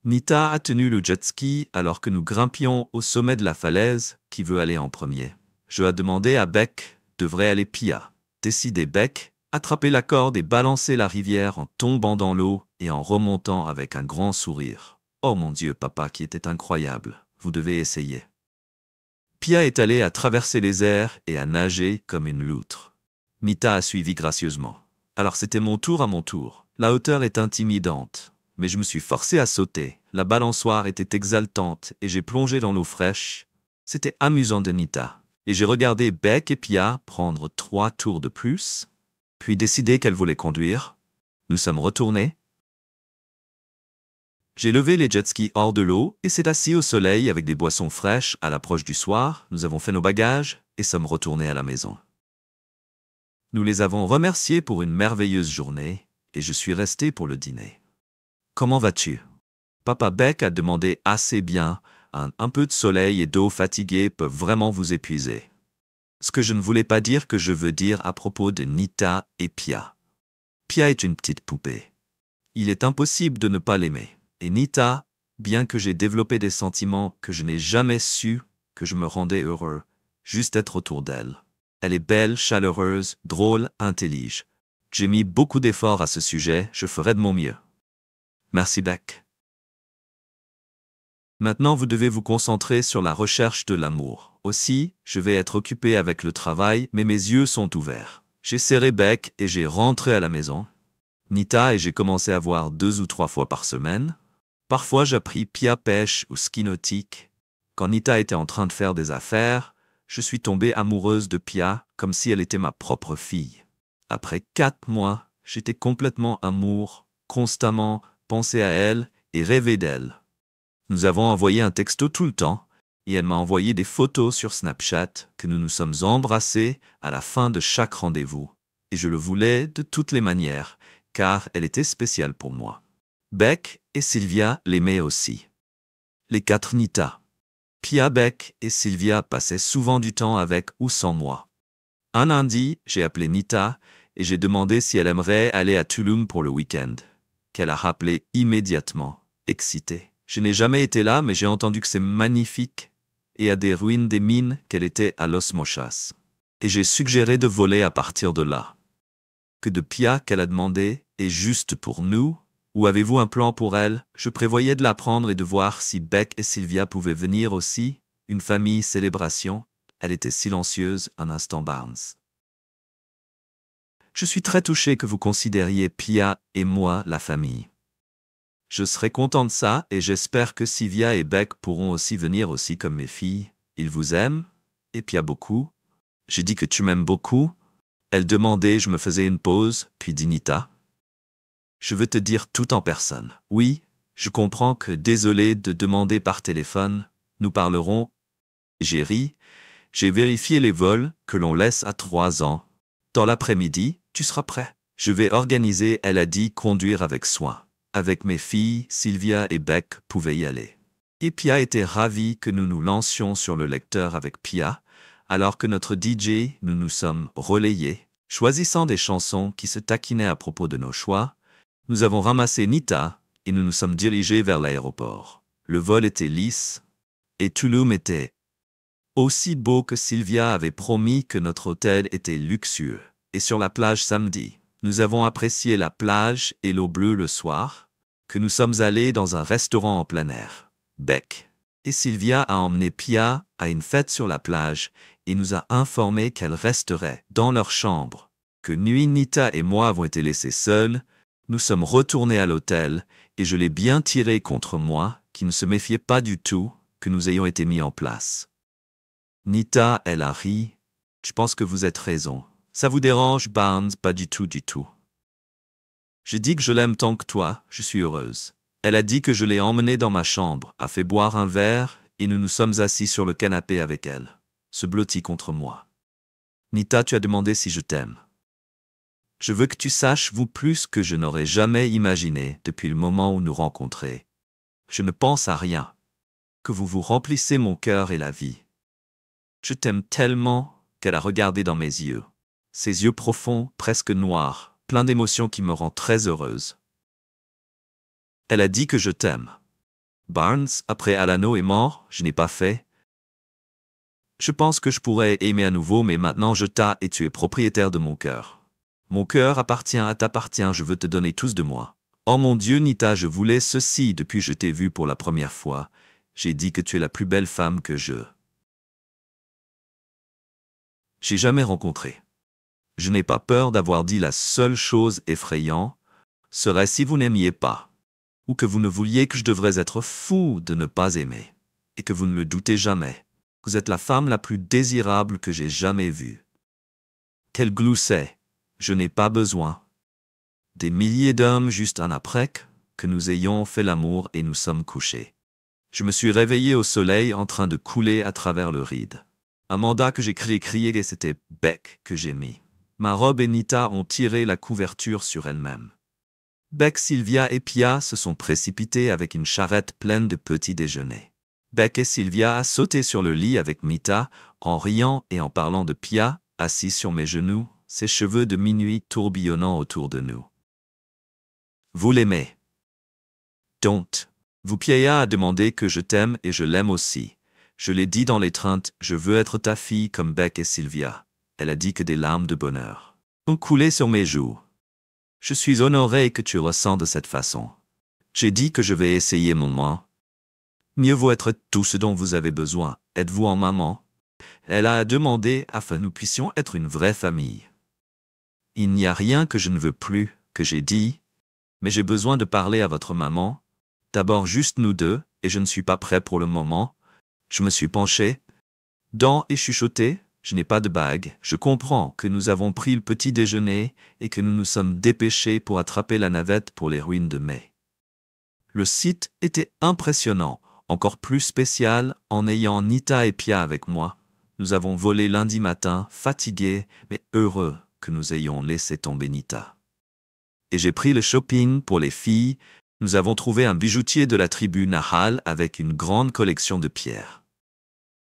S1: Nita a tenu le jet ski alors que nous grimpions au sommet de la falaise. Qui veut aller en premier? Je ai demandé à Beck, devrait aller Pia. Décidé. Beck, attraper la corde et balancer la rivière en tombant dans l'eau et en remontant avec un grand sourire. Oh mon Dieu, papa, qui était incroyable. Vous devez essayer. Pia est allée à traverser les airs et à nager comme une loutre. Nita a suivi gracieusement. Alors c'était mon tour à mon tour. La hauteur est intimidante, mais je me suis forcé à sauter. La balançoire était exaltante et j'ai plongé dans l'eau fraîche. C'était amusant de Nita. Et j'ai regardé Beck et Pia prendre 3 tours de plus, puis décider qu'elle voulait conduire. Nous sommes retournés. J'ai levé les jet skis hors de l'eau et s'est assis au soleil avec des boissons fraîches à l'approche du soir. Nous avons fait nos bagages et sommes retournés à la maison. Nous les avons remerciés pour une merveilleuse journée et je suis resté pour le dîner. Comment vas-tu? Papa. Beck a demandé. Assez bien. Un peu de soleil et d'eau fatiguée peuvent vraiment vous épuiser. Ce que je ne voulais pas dire que je veux dire à propos de Nita et Pia. Pia est une petite poupée. Il est impossible de ne pas l'aimer. Et Nita, bien que j'ai développé des sentiments que je n'ai jamais su, que je me rendais heureux, juste être autour d'elle. Elle est belle, chaleureuse, drôle, intelligente. J'ai mis beaucoup d'efforts à ce sujet, je ferai de mon mieux. Merci Beck. Maintenant vous devez vous concentrer sur la recherche de l'amour. Aussi, je vais être occupé avec le travail, mais mes yeux sont ouverts. J'ai serré Beck et j'ai rentré à la maison. Nita et j'ai commencé à voir 2 ou 3 fois par semaine. Parfois j'appris Pia pêche ou ski nautique. Quand Nita était en train de faire des affaires, je suis tombée amoureuse de Pia comme si elle était ma propre fille. Après 4 mois, j'étais complètement amour, constamment pensé à elle et rêvé d'elle. Nous avons envoyé un texto tout le temps, et elle m'a envoyé des photos sur Snapchat que nous nous sommes embrassés à la fin de chaque rendez-vous. Et je le voulais de toutes les manières, car elle était spéciale pour moi. Beck et Sylvia l'aimaient aussi. Les 4 Nita. Pia, Beck et Sylvia passaient souvent du temps avec ou sans moi. Un lundi, j'ai appelé Nita et j'ai demandé si elle aimerait aller à Tulum pour le week-end, qu'elle a rappelé immédiatement, excitée. Je n'ai jamais été là, mais j'ai entendu que c'est magnifique et à des ruines des mines qu'elle était à Los Mochas. Et j'ai suggéré de voler à partir de là. Que de Pia qu'elle a demandé est juste pour nous, ou avez-vous un plan pour elle? Je prévoyais de la prendre et de voir si Beck et Sylvia pouvaient venir aussi, une famille célébration. Elle était silencieuse un instant, Barnes. Je suis très touché que vous considériez Pia et moi la famille. Je serai content de ça et j'espère que Sylvia et Beck pourront aussi venir aussi comme mes filles. Ils vous aiment, et Pia beaucoup. J'ai dit que tu m'aimes beaucoup. Elle demandait, je me faisais une pause, puis dit Nita. Je veux te dire tout en personne. Oui, je comprends que désolé de demander par téléphone, nous parlerons. J'ai ri, j'ai vérifié les vols que l'on laisse à 3 ans. Dans l'après-midi, tu seras prêt. Je vais organiser, elle a dit, conduire avec soin. Avec mes filles, Sylvia et Beck pouvaient y aller. Et Pia était ravie que nous nous lancions sur le lecteur avec Pia, alors que notre DJ, nous nous sommes relayés, choisissant des chansons qui se taquinaient à propos de nos choix. Nous avons ramassé Nita et nous nous sommes dirigés vers l'aéroport. Le vol était lisse et Tulum était aussi beau que Sylvia avait promis que notre hôtel était luxueux. Et sur la plage samedi, nous avons apprécié la plage et l'eau bleue le soir, que nous sommes allés dans un restaurant en plein air. Beck et Sylvia a emmené Pia à une fête sur la plage et nous a informé qu'elle resterait dans leur chambre. Que nuit Nita et moi avons été laissés seuls, nous sommes retournés à l'hôtel et je l'ai bien tiré contre moi, qui ne se méfiait pas du tout que nous ayons été mis en place. Nita, elle a ri. Je pense que vous êtes raison. Ça vous dérange, Barnes? Pas du tout, du tout. J'ai dit que je l'aime tant que toi, je suis heureuse. Elle a dit que je l'ai emmenée dans ma chambre, a fait boire un verre, et nous nous sommes assis sur le canapé avec elle, se blottit contre moi. Nita, tu as demandé si je t'aime. Je veux que tu saches, vous, plus que je n'aurais jamais imaginé depuis le moment où nous rencontrés. Je ne pense à rien. Que vous vous remplissez mon cœur et la vie. Je t'aime tellement qu'elle a regardé dans mes yeux. Ses yeux profonds, presque noirs, pleins d'émotions qui me rend très heureuse. Elle a dit que je t'aime. Barnes, après Alano est mort, je n'ai pas fait. Je pense que je pourrais aimer à nouveau, mais maintenant je t'ai et tu es propriétaire de mon cœur. Mon cœur appartient à t'appartient, je veux te donner tous de moi. Oh mon Dieu, Nita, je voulais ceci depuis que je t'ai vue pour la première fois. J'ai dit que tu es la plus belle femme que j'ai jamais rencontrée. Je n'ai pas peur d'avoir dit la seule chose effrayante serait si vous n'aimiez pas, ou que vous ne vouliez que je devrais être fou de ne pas aimer, et que vous ne le doutez jamais. Vous êtes la femme la plus désirable que j'ai jamais vue. Quel glousset! Je n'ai pas besoin. Des milliers d'hommes juste un après que nous ayons fait l'amour et nous sommes couchés. Je me suis réveillé au soleil en train de couler à travers le ride. Amanda que j'ai crié et c'était Beck que j'ai mis. Ma robe et Nita ont tiré la couverture sur elle-même. Beck, Sylvia et Pia se sont précipités avec une charrette pleine de petits déjeuners. Beck et Sylvia a sauté sur le lit avec Nita, en riant et en parlant de Pia, assis sur mes genoux, ses cheveux de minuit tourbillonnant autour de nous. Vous l'aimez? Don't. Vous Pia a demandé que je t'aime et je l'aime aussi. Je l'ai dit dans l'étreinte, je veux être ta fille comme Beck et Sylvia. Elle a dit que des larmes de bonheur ont coulé sur mes joues. Je suis honoré que tu ressens de cette façon. J'ai dit que je vais essayer mon moi. Mieux vaut être tout ce dont vous avez besoin. Êtes-vous en maman? Elle a demandé afin que nous puissions être une vraie famille. Il n'y a rien que je ne veux plus, que j'ai dit, mais j'ai besoin de parler à votre maman. D'abord juste nous deux, et je ne suis pas prêt pour le moment. Je me suis penché et chuchoté. Je n'ai pas de bague. Je comprends que nous avons pris le petit déjeuner et que nous nous sommes dépêchés pour attraper la navette pour les ruines de mai. Le site était impressionnant, encore plus spécial en ayant Nita et Pia avec moi. Nous avons volé lundi matin, fatigués, mais heureux que nous ayons laissé tomber Nita. Et j'ai pris le shopping pour les filles. Nous avons trouvé un bijoutier de la tribu Nahal avec une grande collection de pierres.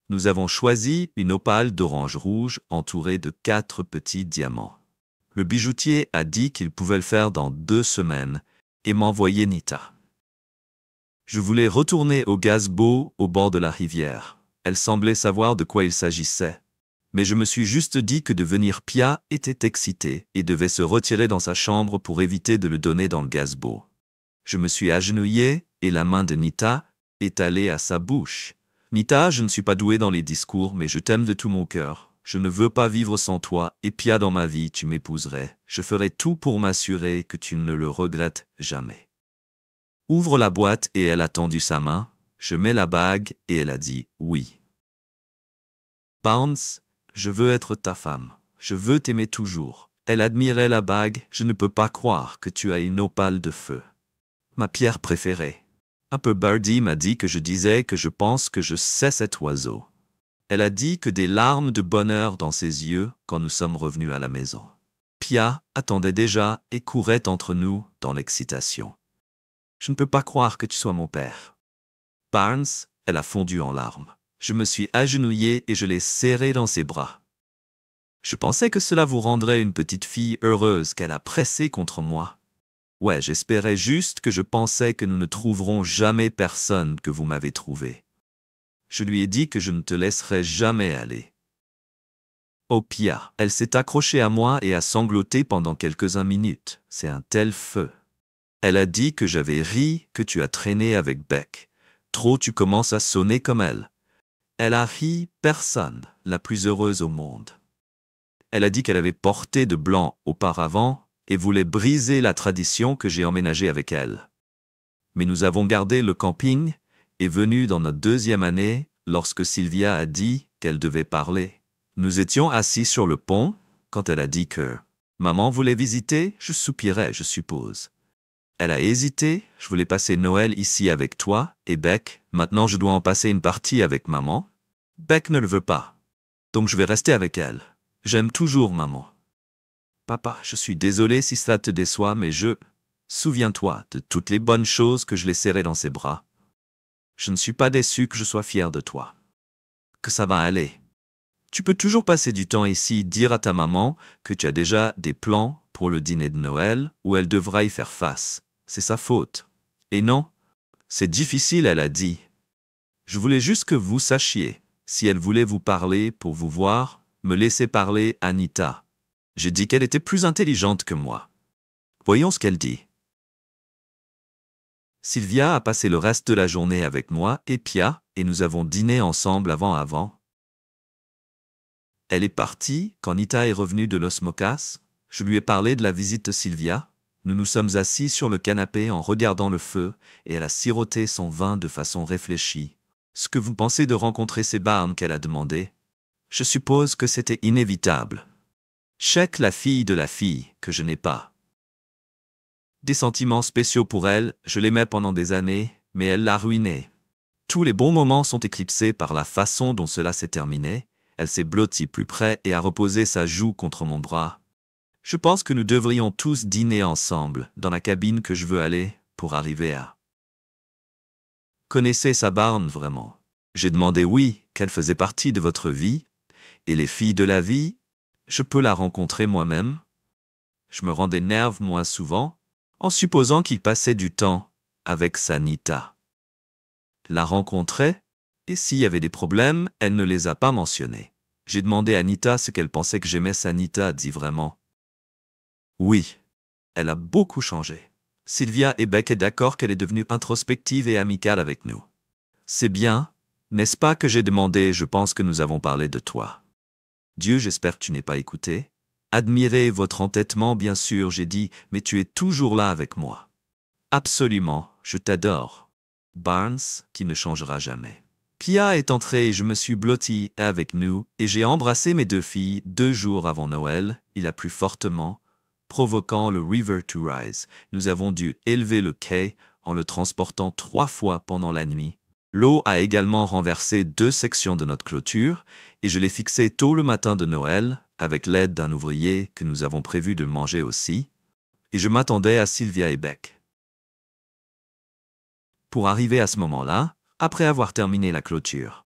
S1: Nous avons choisi une opale d'orange rouge entourée de 4 petits diamants. Le bijoutier a dit qu'il pouvait le faire dans 2 semaines et m'envoyer Nita. Je voulais retourner au gazebo au bord de la rivière. Elle semblait savoir de quoi il s'agissait. Mais je me suis juste dit que devenir Pia était excitée et devait se retirer dans sa chambre pour éviter de le donner dans le gazebo. Je me suis agenouillé et la main de Nita est allée à sa bouche. Nita, je ne suis pas doué dans les discours, mais je t'aime de tout mon cœur. Je ne veux pas vivre sans toi, et Pia dans ma vie, tu m'épouserais. Je ferai tout pour m'assurer que tu ne le regrettes jamais. Ouvre la boîte et elle a tendu sa main. Je mets la bague et elle a dit oui. Bounce, je veux être ta femme. Je veux t'aimer toujours. Elle admirait la bague. Je ne peux pas croire que tu as une opale de feu. Ma pierre préférée. Un peu Birdie m'a dit que je disais que je pense que je sais cet oiseau. Elle a dit que des larmes de bonheur dans ses yeux quand nous sommes revenus à la maison. Pia attendait déjà et courait entre nous dans l'excitation. Je ne peux pas croire que tu sois mon père. Barnes, elle a fondu en larmes. Je me suis agenouillé et je l'ai serré dans ses bras. Je pensais que cela vous rendrait une petite fille heureuse qu'elle a pressée contre moi. Ouais, j'espérais juste que je pensais que nous ne trouverons jamais personne que vous m'avez trouvé. Je lui ai dit que je ne te laisserai jamais aller. Oh Pia, elle s'est accrochée à moi et a sangloté pendant quelques minutes. C'est un tel feu. Elle a dit que j'avais ri, que tu as traîné avec Beck. Trop tu commences à sonner comme elle. Elle a ri, personne, la plus heureuse au monde. Elle a dit qu'elle avait porté de blanc auparavant et voulait briser la tradition que j'ai emménagée avec elle. Mais nous avons gardé le camping et venu dans notre 2e année lorsque Sylvia a dit qu'elle devait parler. Nous étions assis sur le pont quand elle a dit que maman voulait visiter, je soupirais, je suppose. Elle a hésité, je voulais passer Noël ici avec toi et Beck, maintenant je dois en passer une partie avec maman. Beck ne le veut pas, donc je vais rester avec elle. J'aime toujours maman. Papa, je suis désolé si cela te déçoit, mais souviens-toi de toutes les bonnes choses que je l'ai serré dans ses bras. Je ne suis pas déçu que je sois fier de toi. Que ça va aller. Tu peux toujours passer du temps ici, dire à ta maman que tu as déjà des plans pour le dîner de Noël où elle devra y faire face. C'est sa faute. Et non, c'est difficile, elle a dit. Je voulais juste que vous sachiez. Si elle voulait vous parler pour vous voir, me laissez parler à Nita. J'ai dit qu'elle était plus intelligente que moi. Voyons ce qu'elle dit. Sylvia a passé le reste de la journée avec moi et Pia, et nous avons dîné ensemble avant. Elle est partie quand Nita est revenue de Los Mocas. Je lui ai parlé de la visite de Sylvia. Nous nous sommes assis sur le canapé en regardant le feu, et elle a siroté son vin de façon réfléchie. Ce que vous pensez de rencontrer ces Barnes qu'elle a demandé? Je suppose que c'était inévitable. Check la fille de la fille que je n'ai pas. Des sentiments spéciaux pour elle, je l'aimais pendant des années, mais elle l'a ruiné. Tous les bons moments sont éclipsés par la façon dont cela s'est terminé. Elle s'est blottie plus près et a reposé sa joue contre mon bras. Je pense que nous devrions tous dîner ensemble dans la cabine que je veux aller pour arriver à. Connaissez sa Barnes vraiment? J'ai demandé oui, qu'elle faisait partie de votre vie, et les filles de la vie. Je peux la rencontrer moi-même. Je me rendais nerveux moins souvent, en supposant qu'il passait du temps avec sa Nita. La rencontrer, et s'il y avait des problèmes, elle ne les a pas mentionnés. J'ai demandé à Nita ce qu'elle pensait que j'aimais sa Nita, dit vraiment. Oui, elle a beaucoup changé. Sylvia et Beck est d'accord qu'elle est devenue introspective et amicale avec nous. C'est bien, n'est-ce pas que j'ai demandé, je pense que nous avons parlé de toi. Dieu, j'espère que tu n'es pas écouté. Admirez votre entêtement, bien sûr, j'ai dit, mais tu es toujours là avec moi. Absolument, je t'adore. Barnes, qui ne changera jamais. Pia est entrée et je me suis blotti avec nous et j'ai embrassé mes 2 filles 2 jours avant Noël. Il a plu fortement, provoquant le River to Rise. Nous avons dû élever le quai en le transportant 3 fois pendant la nuit. L'eau a également renversé 2 sections de notre clôture et je l'ai fixée tôt le matin de Noël avec l'aide d'un ouvrier que nous avons prévu de manger aussi. Et je m'attendais à Sylvia et Beck. Pour arriver à ce moment-là, après avoir terminé la clôture,